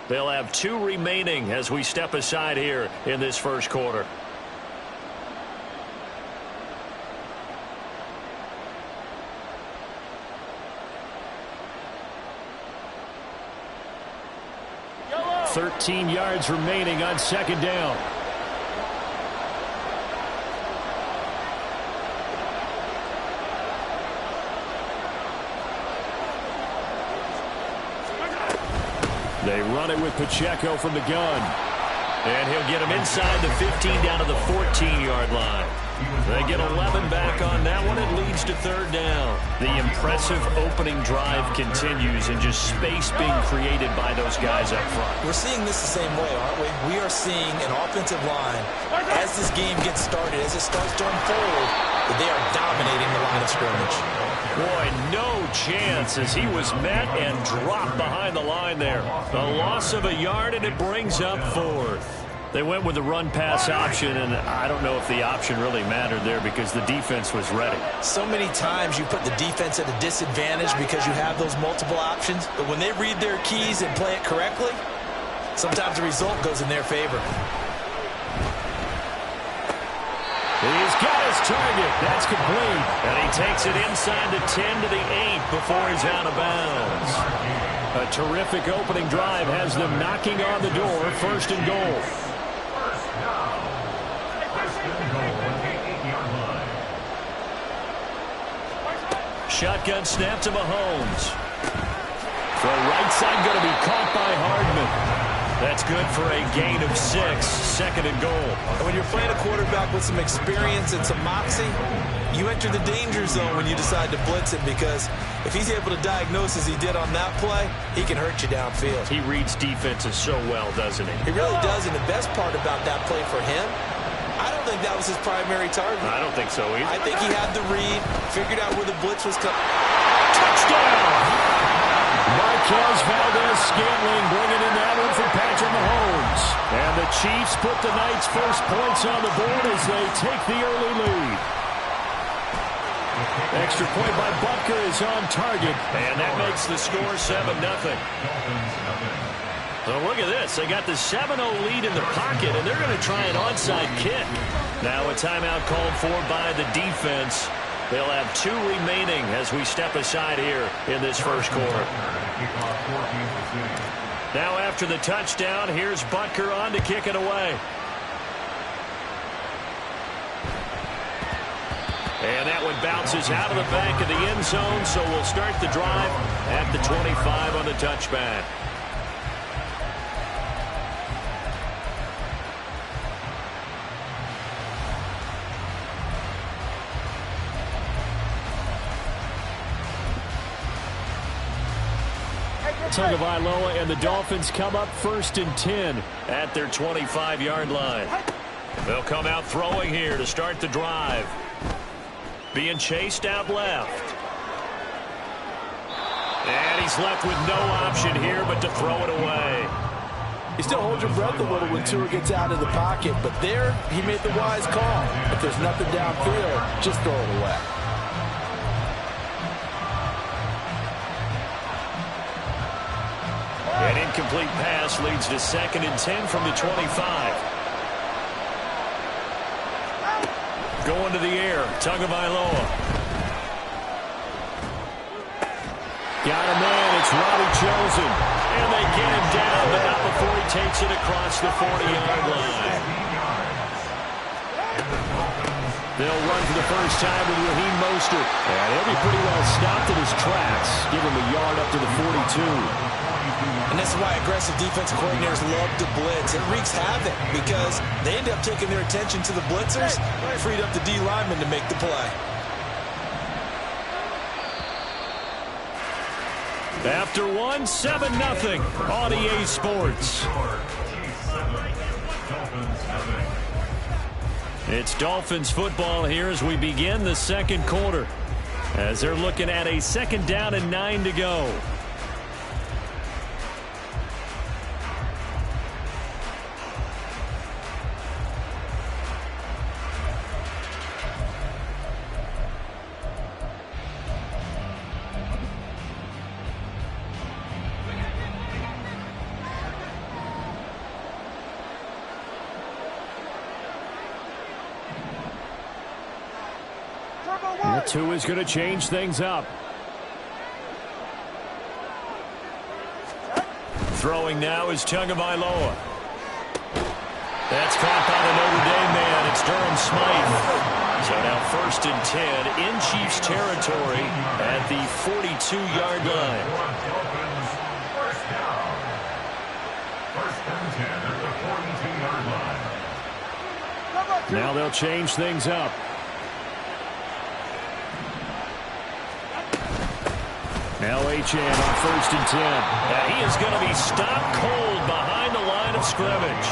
They'll have 2 remaining as we step aside here in this first quarter. Yellow. 13 yards remaining on 2nd down. They run it with Pacheco from the gun. And he'll get him inside the 15 down to the 14-yard line. They get 11 back on that one. It leads to 3rd down. The impressive opening drive continues and just space being created by those guys up front. We're seeing this the same way, aren't we? We are seeing an offensive line, as this game gets started, as it starts to unfold, that they are dominating the line of scrimmage. Boy, no chance as he was met and dropped behind the line there. A loss of a yard, and it brings up 4th. They went with the run-pass option, and I don't know if the option really mattered there because the defense was ready. So many times you put the defense at a disadvantage because you have those multiple options, but when they read their keys and play it correctly, sometimes the result goes in their favor. He's got his target. That's complete. And he takes it inside the 10 to the 8 before he's out of bounds. A terrific opening drive has them knocking on the door. 1st and goal. Shotgun snap to Mahomes. Throw right side going to be caught by Hardman. That's good for a gain of 6. 2nd and goal. And when you're playing a quarterback with some experience and some moxie, you enter the danger zone when you decide to blitz him, because if he's able to diagnose as he did on that play, he can hurt you downfield. He reads defenses so well, doesn't he? He really does, and the best part about that play for him, I don't think that was his primary target. I don't think so either. I think he had the read, figured out where the blitz was coming. Touchdown! Marquez Valdes-Scantling bringing in that one for Patrick Mahomes. And the Chiefs put the Knights' first points on the board as they take the early lead. Extra point by Butker is on target. And that makes the score 7-0. So look at this. They got the 7-0 lead in the pocket, and they're going to try an onside kick. Now a timeout called for by the defense. They'll have 2 remaining as we step aside here in this first quarter. Now after the touchdown, here's Butker on to kick it away. And that one bounces out of the back of the end zone, so we'll start the drive at the 25 on the touchback. Tagovailoa and the Dolphins come up 1st and 10 at their 25-yard line. They'll come out throwing here to start the drive. Being chased out left. And he's left with no option here but to throw it away. You still hold your breath a little when Tua gets out of the pocket, but there he made the wise call. If there's nothing downfield, just throw it away. An incomplete pass leads to 2nd and 10 from the 25. Going to the air, Tagovailoa. Got a man, it's Robbie Chosen. And they get him down, but not before he takes it across the 40-yard line. They'll run for the first time with Raheem Mostert. And he'll be pretty well stopped in his tracks. Give him a yard up to the 42. And this is why aggressive defensive coordinators love to blitz. It wreaks havoc because they end up taking their attention to the blitzers, freed up the D lineman to make the play. After one, 7-0 on EA Sports. It's Dolphins football here as we begin the second quarter, as they're looking at a 2nd down and 9 to go. Tua is going to change things up. Throwing now is Tagovailoa. That's caught by the Notre Dame man. It's Durham Smythe. So now 1st and 10 in Chiefs territory at the 42-yard line. First down. 1st and 10 at the 42-yard line. Now they'll change things up. Now Achane on 1st and 10. And he is going to be stopped cold behind the line of scrimmage.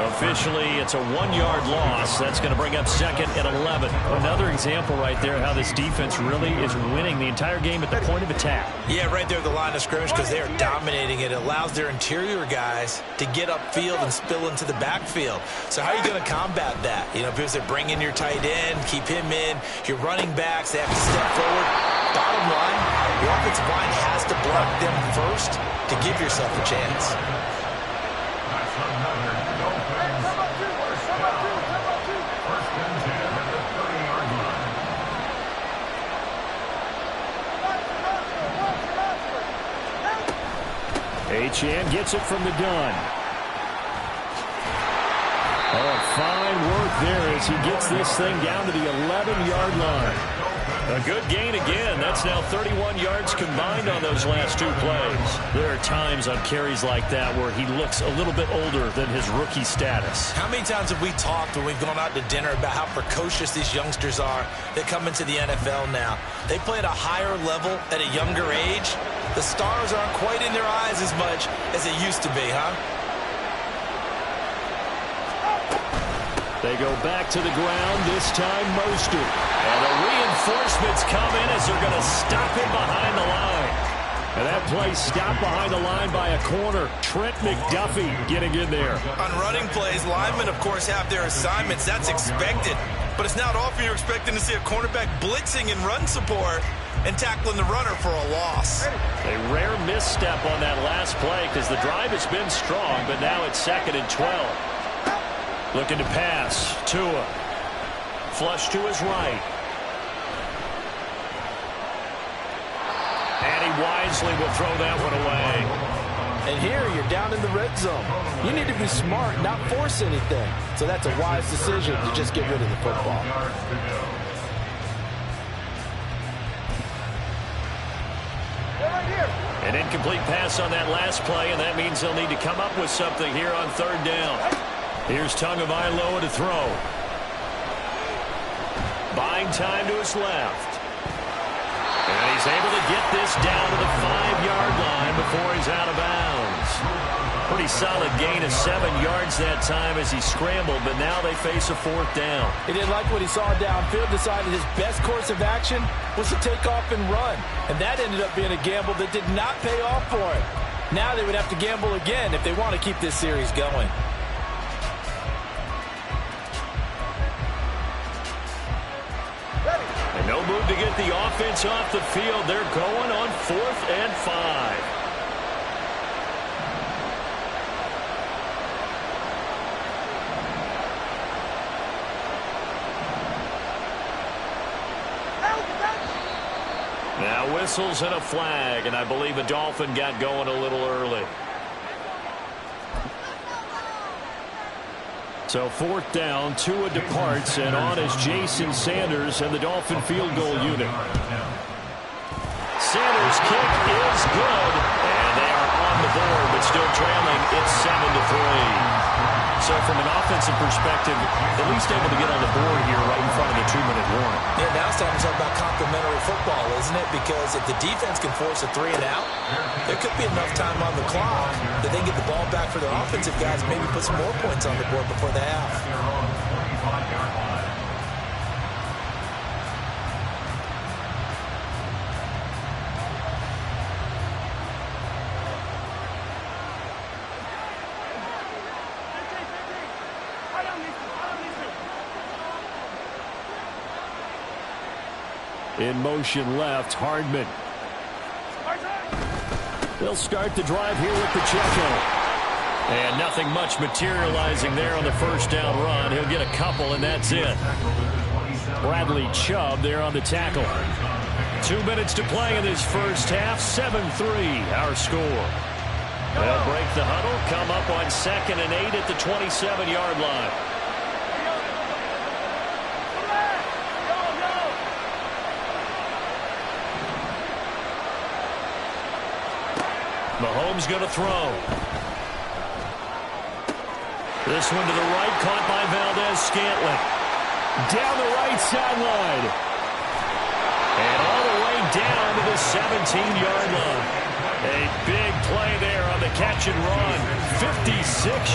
Officially, it's a 1-yard loss. That's going to bring up 2nd and 11. Another example right there how this defense really is winning the entire game at the point of attack. Yeah, right there at the line of scrimmage because they are dominating it. It allows their interior guys to get upfield and spill into the backfield. So how are you going to combat that? You know, because they bring in your tight end, keep him in. Your running backs, they have to step forward. Bottom line, your offensive line has to block them first to give yourself a chance. That's another Dolphins first down. 1st and 10 at the 30-yard line. Achane gets it from the gun. Oh, fine work there as he gets this thing down to the 11-yard line. A good gain again. That's now 31 yards combined on those last 2 plays. There are times on carries like that where he looks a little bit older than his rookie status. How many times have we talked when we've gone out to dinner about how precocious these youngsters are that come into the NFL now? They play at a higher level at a younger age. The stars aren't quite in their eyes as much as it used to be, huh? They go back to the ground, this time Mostert. And the reinforcements come in as they're going to stop him behind the line. And that play stopped behind the line by a corner. Trent McDuffie getting in there. On running plays, linemen, of course, have their assignments. That's expected. But it's not often you're expecting to see a cornerback blitzing in run support and tackling the runner for a loss. A rare misstep on that last play because the drive has been strong, but now it's 2nd and 12. Looking to pass. Tua. Flush to his right. And he wisely will throw that one away. And here you're down in the red zone. You need to be smart, not force anything. So that's a wise decision to just get rid of the football. An incomplete pass on that last play, and that means they'll need to come up with something here on third down. Here's Tagovailoa to throw. Buying time to his left. And he's able to get this down to the 5-yard line before he's out of bounds. Pretty solid gain of 7 yards that time as he scrambled, but now they face a fourth down. He didn't like what he saw downfield, decided his best course of action was to take off and run. And that ended up being a gamble that did not pay off for him. Now they would have to gamble again if they want to keep this series going. And no move to get the offense off the field. They're going on 4th and 5. Now whistles and a flag, and I believe a Dolphin got going a little early. So 4th down, Tua departs, and on is Jason Sanders and the Dolphin field goal unit. Sanders' kick is good, and they are on the board, but still trailing. It's 7-3. So from an offensive perspective, at least able to get on the board here right in front of the 2-minute warning. Yeah, now it's time to talk about complementary football, isn't it? Because if the defense can force a 3 and out, there could be enough time on the clock that they get the ball back for their offensive guys, maybe put some more points on the board before the half. In motion left, Hardman. They'll start the drive here with Pacheco. And nothing much materializing there on the first down run. He'll get a couple, and that's it. Bradley Chubb there on the tackle. 2 minutes to play in this first half. 7-3, our score. They'll break the huddle, come up on 2nd and 8 at the 27-yard line. Mahomes going to throw. This one to the right, caught by Valdez-Scantling. Down the right sideline. And all the way down to the 17-yard line. A big play there on the catch and run. 56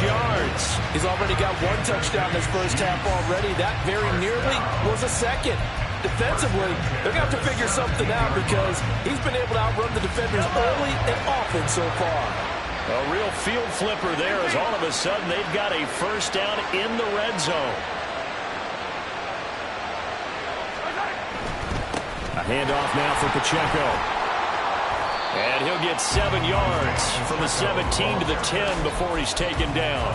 yards. He's already got 1 touchdown this first half already. That very nearly was a second. Defensively, they're going to have to figure something out because he's been able to outrun the defenders early and often so far. A real field flipper there as all of a sudden they've got a first down in the red zone. A handoff now for Pacheco. And he'll get 7 yards from the 17 to the 10 before he's taken down.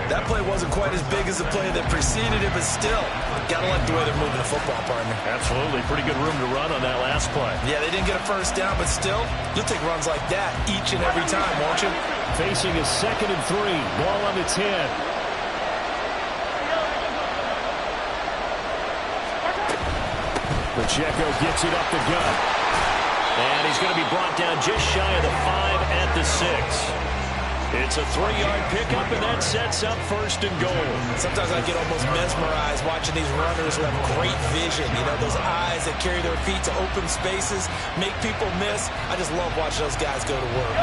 That play wasn't quite as big as the play that preceded it, but still, got to like the way they're moving the football, partner. Absolutely. Pretty good room to run on that last play. Yeah, they didn't get a first down, but still, you'll take runs like that each and every time, won't you? Facing a 2nd and 3. Ball on the 10. Pacheco gets it up the gut. And he's going to be brought down just shy of the 5 at the 6. It's a 3-yard pickup, and that sets up 1st and goal. Sometimes I get almost mesmerized watching these runners who have great vision. You know, those eyes that carry their feet to open spaces, make people miss. I just love watching those guys go to work.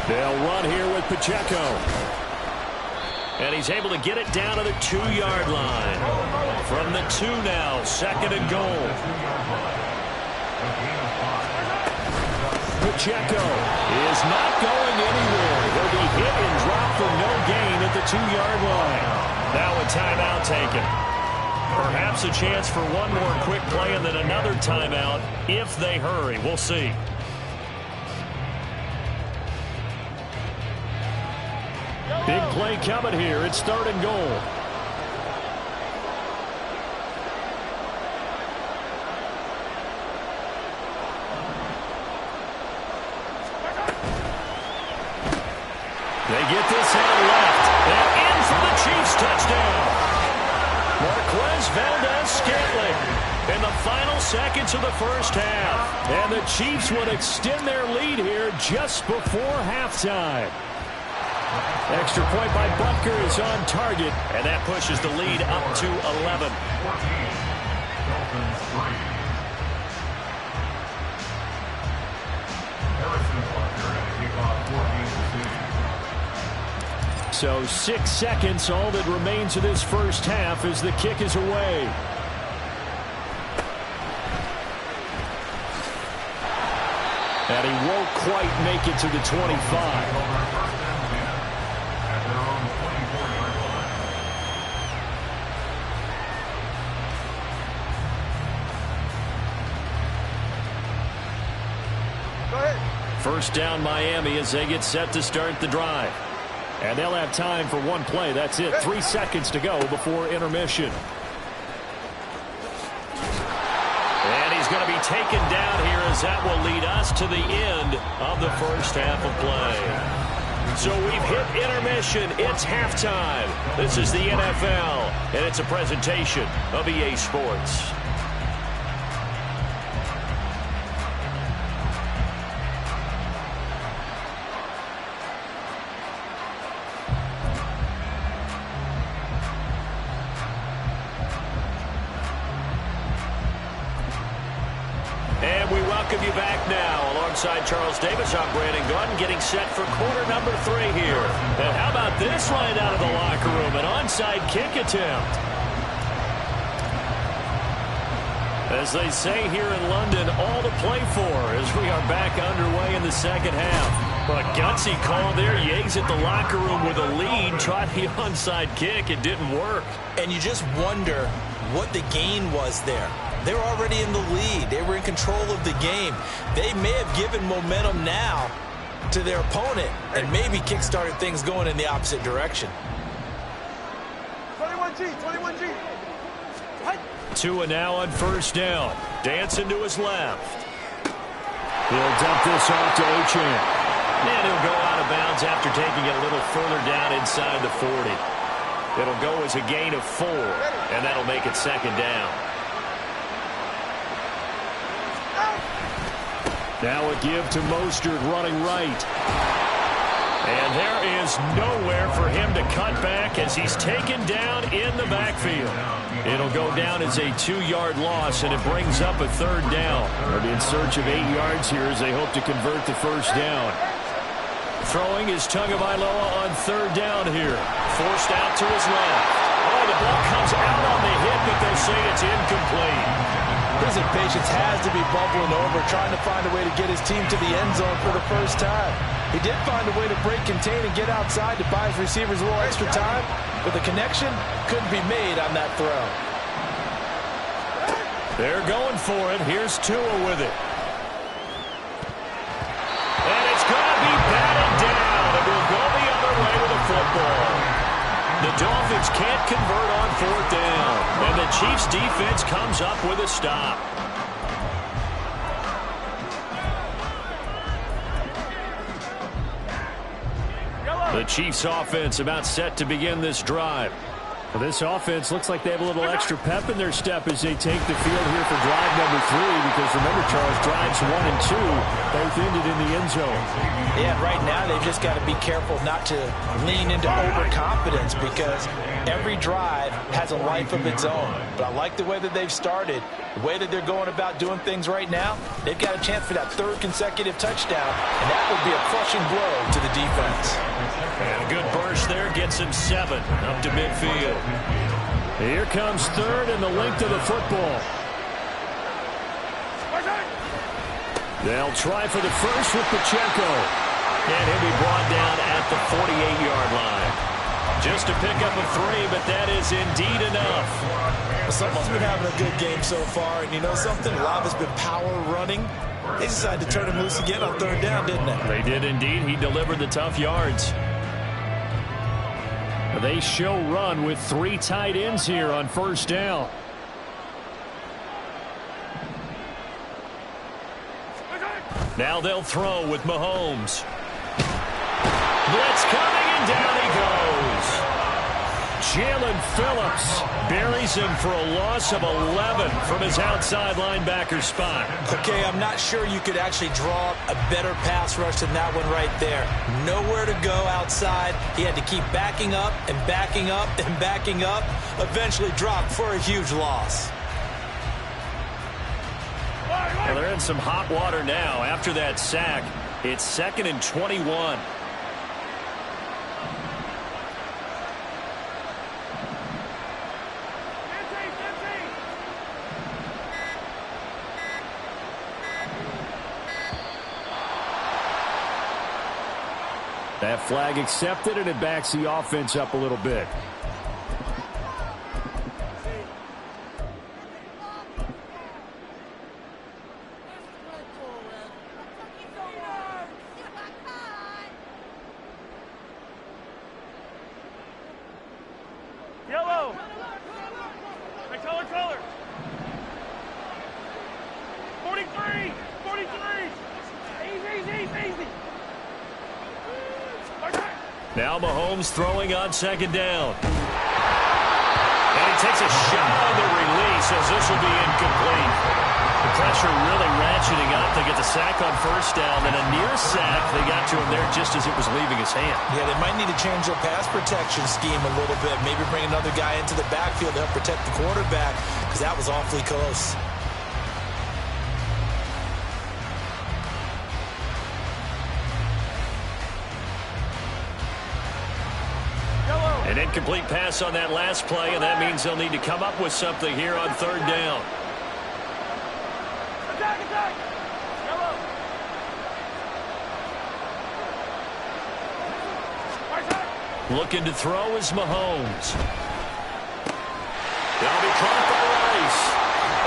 They'll run here with Pacheco. And he's able to get it down to the 2-yard line. From the 2 now, 2nd and goal. Pacheco is not going anywhere. He'll be hit and dropped for no gain at the 2-yard line. Now a timeout taken. Perhaps a chance for one more quick play and then another timeout if they hurry. We'll see. Big play coming here. It's 3rd and goal. They get this out left. And in for the Chiefs touchdown. Marquez Valdes-Scantling in the final seconds of the first half. And the Chiefs would extend their lead here just before halftime. Extra point by Butker is on target. And that pushes the lead up to 11. So 6 seconds, all that remains of this first half as the kick is away. And he won't quite make it to the 25. First down Miami as they get set to start the drive. And they'll have time for one play. That's it. 3 seconds to go before intermission. And he's going to be taken down here as that will lead us to the end of the first half of play. So we've hit intermission. It's halftime. This is the NFL, and it's a presentation of EA Sports. Welcome you back now. Alongside Charles Davis, I'm Brandon Gaudin, getting set for quarter number 3 here. And how about this right out of the locker room? An onside kick attempt. As they say here in London, all to play for as we are back underway in the second half. But gutsy call there. Yates at the locker room with a lead. Tried the onside kick. It didn't work. And you just wonder what the gain was there. They were already in the lead. They were in control of the game. They may have given momentum now to their opponent and maybe kick-started things going in the opposite direction. 21G. Tua now on first down. Dancing to his left. He'll dump this off to Achane. And he'll go out of bounds after taking it a little further down inside the 40. It'll go as a gain of 4, and that'll make it second down. Now a give to Mostert running right. And there is nowhere for him to cut back as he's taken down in the backfield. It'll go down as a 2-yard loss, and it brings up a 3rd down. They'll be in search of 8 yards here as they hope to convert the first down. Throwing is Tagovailoa on 3rd down here. Forced out to his left. Oh, the ball comes out on the hit, but they'll say it's incomplete. His impatience has to be bubbling over, trying to find a way to get his team to the end zone for the first time. He did find a way to break contain and get outside to buy his receivers a little extra time, but the connection couldn't be made on that throw. They're going for it. Here's Tua with it. And it's going to be batted down. It will go the other way with the football. The Dolphins can't convert on 4th down. And the Chiefs defense comes up with a stop. The Chiefs offense about set to begin this drive. Well, this offense looks like they have a little extra pep in their step as they take the field here for drive number 3, because remember, Charles, drives 1 and 2 both ended in the end zone. Yeah, right now they've just got to be careful not to lean into overconfidence, because every drive has a life of its own. But I like the way that they've started, the way that they're going about doing things right now. They've got a chance for that 3rd consecutive touchdown, and that would be a crushing blow to the defense. And a good burst there gets him 7 up to midfield. Here comes 3rd and the length of the football. They'll try for the first with Pacheco. And he'll be brought down at the 48-yard line. Just to pick up a 3, but that is indeed enough. Someone's been having a good game so far, and you know something? A lot has been power running. They decided to turn him loose again on 3rd down, didn't they? They did indeed. He delivered the tough yards. They show run with 3 tight ends here on first down. Now they'll throw with Mahomes. Blitz coming, and down he goes. Jalen Phillips buries him for a loss of 11 from his outside linebacker spot. Okay, I'm not sure you could actually draw a better pass rush than that one right there. Nowhere to go outside. He had to keep backing up and backing up and backing up. Eventually dropped for a huge loss. Well, they're in some hot water now after that sack. It's 2nd and 21. That flag accepted, and it backs the offense up a little bit. Yellow. My color. 43. 43. Easy. Now Mahomes throwing on 2nd down. And he takes a shot on the release as this will be incomplete. The pressure really ratcheting up. They get the sack on 1st down, and a near sack. They got to him there just as it was leaving his hand. Yeah, they might need to change their pass protection scheme a little bit. Maybe bring another guy into the backfield to help protect the quarterback, because that was awfully close. An incomplete pass on that last play, and that means they'll need to come up with something here on 3rd down. Attack! Yellow. Looking to throw is Mahomes. That'll be caught by Rice.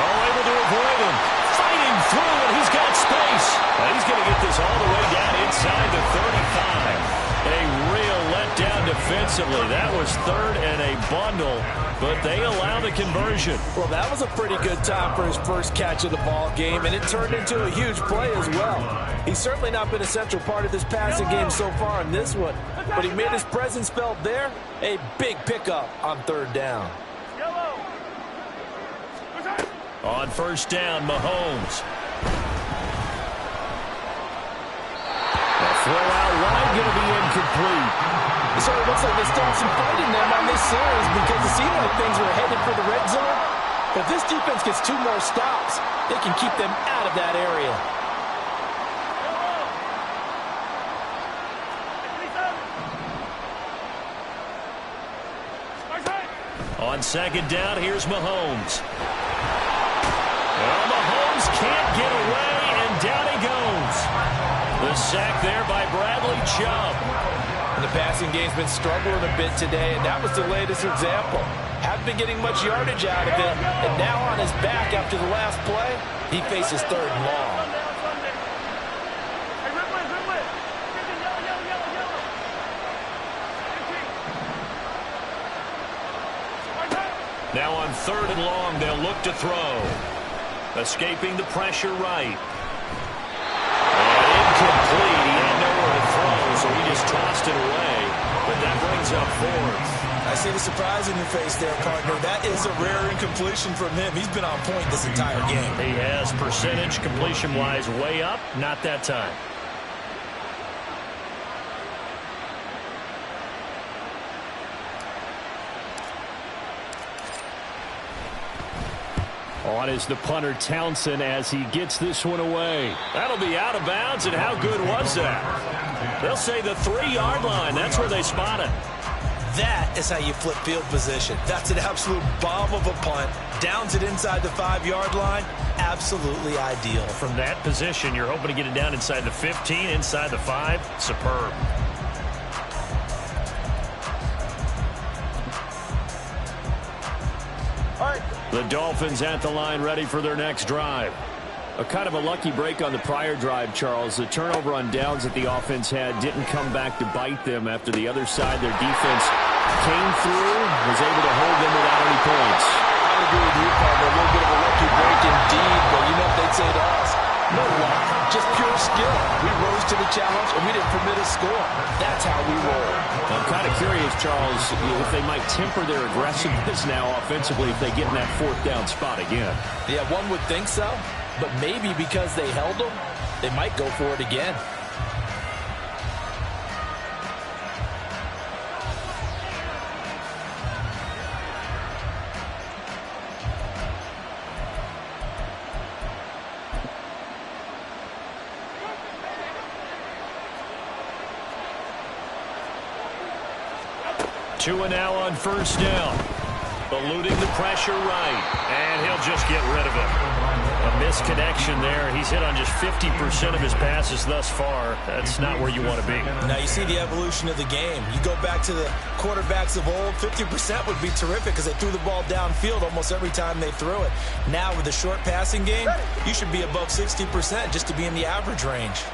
Able to avoid him. Fighting through, and he's got space. He's going to get this all the way down inside the 35. A real letdown defensively. That was 3rd and a bundle, but they allow the conversion. Well, that was a pretty good time for his first catch of the ball game, and it turned into a huge play as well. He's certainly not been a central part of this passing game so far in this one, but he made his presence felt there. A big pickup on 3rd down. On 1st down, Mahomes. Throw out wide, going to be incomplete. It sort of looks like they still have some fight in them on this series because it seemed like things were headed for the red zone. But if this defense gets 2 more stops, they can keep them out of that area. On 2nd down, here's Mahomes. Well, Mahomes can't get away, and down he goes. The sack there by Bradley Chubb. And the passing game's been struggling a bit today, and that was the latest example. Haven't been getting much yardage out of it, and now on his back after the last play, he faces 3rd and long. Now on 3rd and long, they'll look to throw. Escaping the pressure right. Incomplete. He had nowhere to throw, so he just tossed it away. But that brings up 4th. I see the surprise in your face there, partner. That is a rare incompletion from him. He's been on point this entire game. He has percentage completion-wise way up. Not that time. On is the punter Townsend as he gets this one away. That'll be out of bounds, and how good was that? They'll say the 3-yard line. That's where they spot it. That is how you flip field position. That's an absolute bomb of a punt. Downs it inside the 5-yard line. Absolutely ideal. From that position, you're hoping to get it down inside the 15, inside the 5. Superb. The Dolphins at the line, ready for their next drive. A kind of a lucky break on the prior drive, Charles. The turnover on downs that the offense had didn't come back to bite them after the other side. Their defense came through, was able to hold them without any points. I agree with you, Palmer. A little bit of a lucky break indeed, but you know what they'd say to us? No luck, just pure skill. We rose to the challenge, and we didn't permit a score. That's how we roll. I'm kind of curious, Charles, if they might temper their aggressiveness now offensively if they get in that fourth down spot again. Yeah, one would think so, but maybe because they held them, they might go for it again. Tua now on first down. Eluding the pressure right. And he'll just get rid of it. A misconnection there. He's hit on just 50% of his passes thus far. That's not where you want to be. Now you see the evolution of the game. You go back to the quarterbacks of old, 50% would be terrific because they threw the ball downfield almost every time they threw it. Now with the short passing game, you should be above 60% just to be in the average range.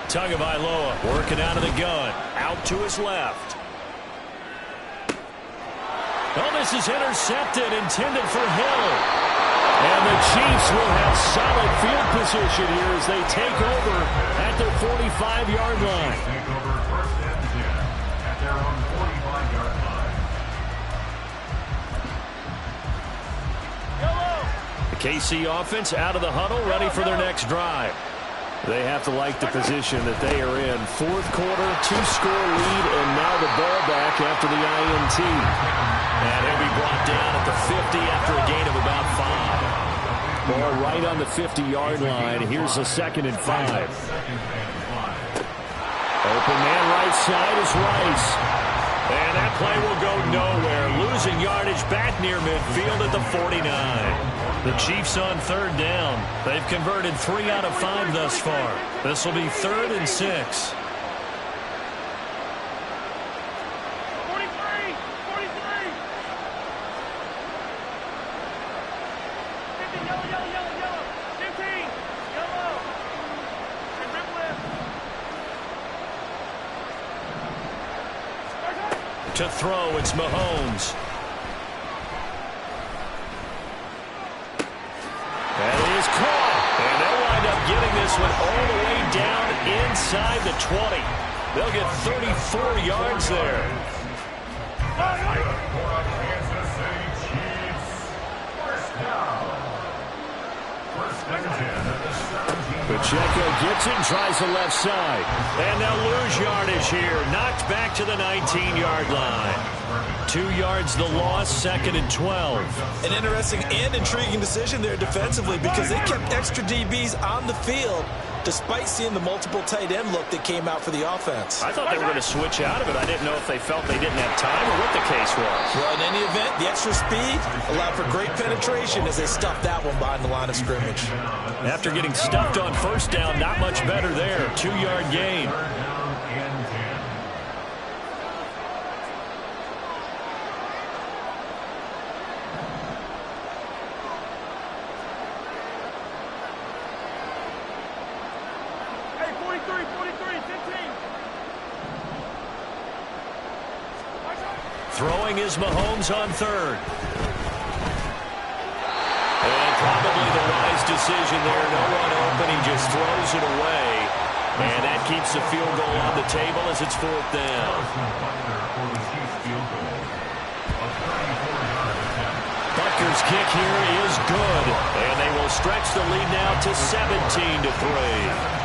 Tagovailoa working out of the gun. Out to his left. Oh, this is intercepted, intended for Hill. And the Chiefs will have solid field position here as they take over at their 45-yard line. Take over first and 10 at their own 45-yard line. The KC offense out of the huddle, ready for their next drive. They have to like the position that they are in. Fourth quarter, 2-score lead, and now the ball back after the INT. And he'll be brought down at the 50 after a gain of about 5. Ball right on the 50-yard line. Here's a 2nd and 5. Open man right side is Rice. And that play will go nowhere. Losing yardage back near midfield at the 49. The Chiefs on 3rd down. They've converted 3 out of 5 thus far. This will be 3rd and 6. 43, 43. 50, yellow, yellow, yellow, yellow. 15, yellow. And rip left. To throw, it's Mahomes. That is caught. And they'll wind up getting this one all the way down inside the 20. They'll get 34 yards there. Kansas City Chiefs. First down. First and 10 at the 17. Pacheco gets it and tries the left side. And they'll lose yardage here. Knocked back to the 19-yard line. 2 yards the loss, 2nd and 12. An interesting and intriguing decision there defensively because they kept extra DBs on the field despite seeing the multiple tight end look that came out for the offense. I thought they were going to switch out of it. I didn't know if they felt they didn't have time or what the case was. Well, in any event, the extra speed allowed for great penetration as they stuffed that one behind the line of scrimmage. After getting stuffed on first down, not much better there. 2-yard gain. Hey, 43, 15. Throwing is Mahomes on 3rd. And probably the wise decision there. No one open. He just throws it away. And that keeps the field goal on the table as it's 4th down. Butker's kick here is good. And they will stretch the lead now to 17-3.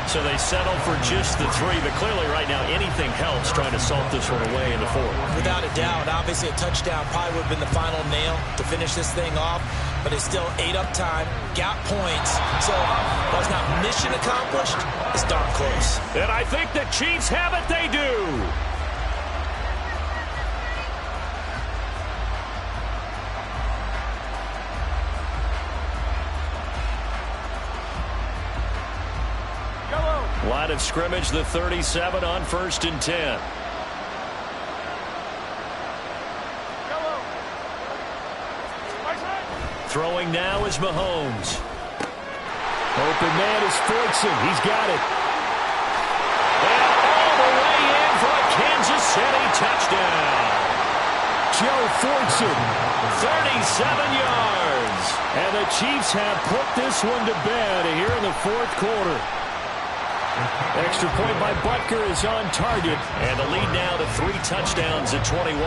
So they settle for just the 3, but clearly right now anything helps trying to salt this one away in the 4th. Without a doubt, obviously a touchdown probably would have been the final nail to finish this thing off, but it's still ate up time, got points. So while it's not mission accomplished, it's darn close. And I think the Chiefs have it, they do. Line of scrimmage, the 37 on 1st and 10. Throwing now is Mahomes. Open man is Fortson. He's got it. And all the way in for a Kansas City touchdown. Joe Fortson, 37 yards. And the Chiefs have put this one to bed here in the fourth quarter. Extra point by Butker is on target. And the lead now to 3 touchdowns at 21.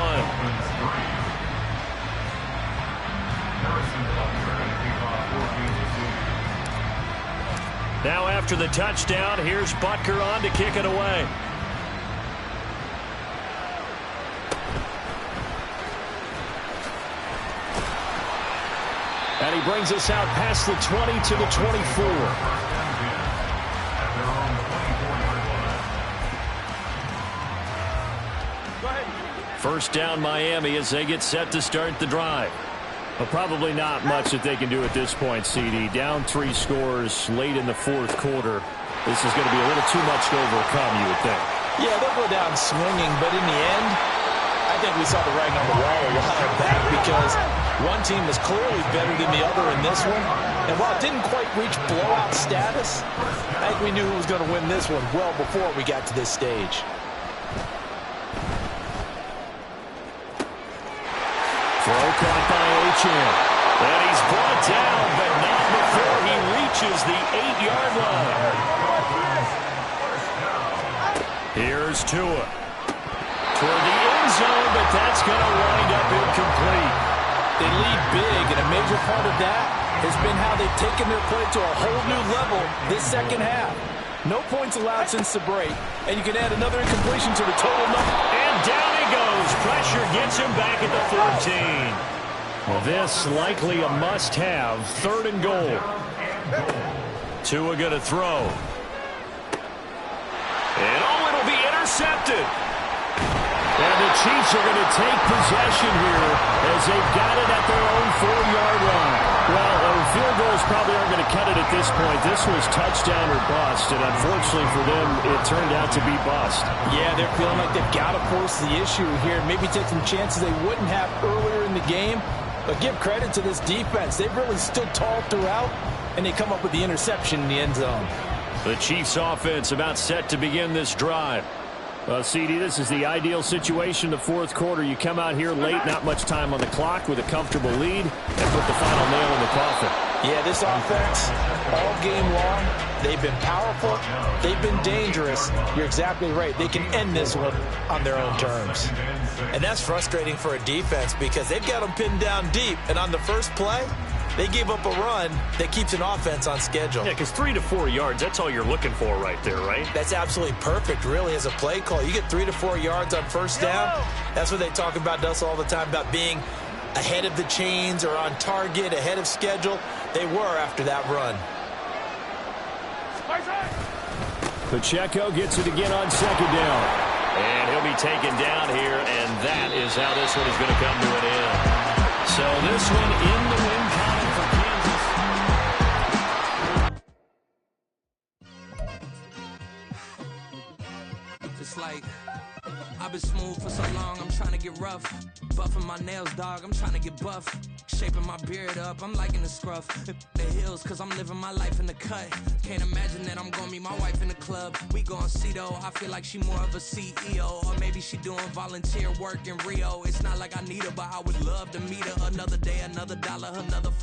Now after the touchdown, here's Butker on to kick it away. And he brings us out past the 20 to the 24. First down Miami as they get set to start the drive. But probably not much that they can do at this point, CD. Down 3 scores late in the fourth quarter. This is going to be a little too much to overcome, you would think. Yeah, they'll go down swinging, but in the end, I think we saw the writing on the wall a while back because one team is clearly better than the other in this one. And while it didn't quite reach blowout status, I think we knew who was going to win this one well before we got to this stage. Throw caught by Achane. And he's brought down, but not before he reaches the 8-yard line. Here's Tua. Toward the end zone, but that's going to wind up incomplete. They lead big, and a major part of that has been how they've taken their play to a whole new level this second half. No points allowed since the break, and you can add another incompletion to the total number. And down he goes. Pressure gets him back at the 14. Well, this likely a must-have. 3rd and goal. Tua going to throw. And it'll be intercepted. And the Chiefs are going to take possession here as they've got it at their own 4-yard line. Well, field goals probably aren't going to cut it at this point. This was touchdown or bust, and unfortunately for them, it turned out to be bust. Yeah, they're feeling like they've got to force the issue here. Maybe take some chances they wouldn't have earlier in the game. But give credit to this defense. They've really stood tall throughout, and they come up with the interception in the end zone. The Chiefs offense about set to begin this drive. Well, CD, this is the ideal situation in the fourth quarter. You come out here late, not much time on the clock with a comfortable lead, and put the final nail in the coffin. Yeah, this offense, all game long, they've been powerful, they've been dangerous. You're exactly right. They can end this one on their own terms. And that's frustrating for a defense because they've got them pinned down deep, and on the first play, they gave up a run that keeps an offense on schedule. Yeah, because 3 to 4 yards, that's all you're looking for right there, right? That's absolutely perfect, really, as a play call. You get 3 to 4 yards on first down. That's what they talk about to us all the time, about being ahead of the chains or on target, ahead of schedule. They were after that run. Pacheco gets it again on 2nd down. And he'll be taken down here, and that is how this one is going to come to an end. So this one in the win column for Kansas. It's like I've been smooth for so long, I'm trying to get rough. Buffing my nails, dog, I'm trying to get buff. Shaping my beard up, I'm liking the scruff. The hills, cause I'm living my life in the cut. Can't imagine that I'm gonna meet my wife in the club. We gon' see though, I feel like she more of a CEO. Or maybe she doing volunteer work in Rio. It's not like I need her, but I would love to meet her. Another day, another dollar, another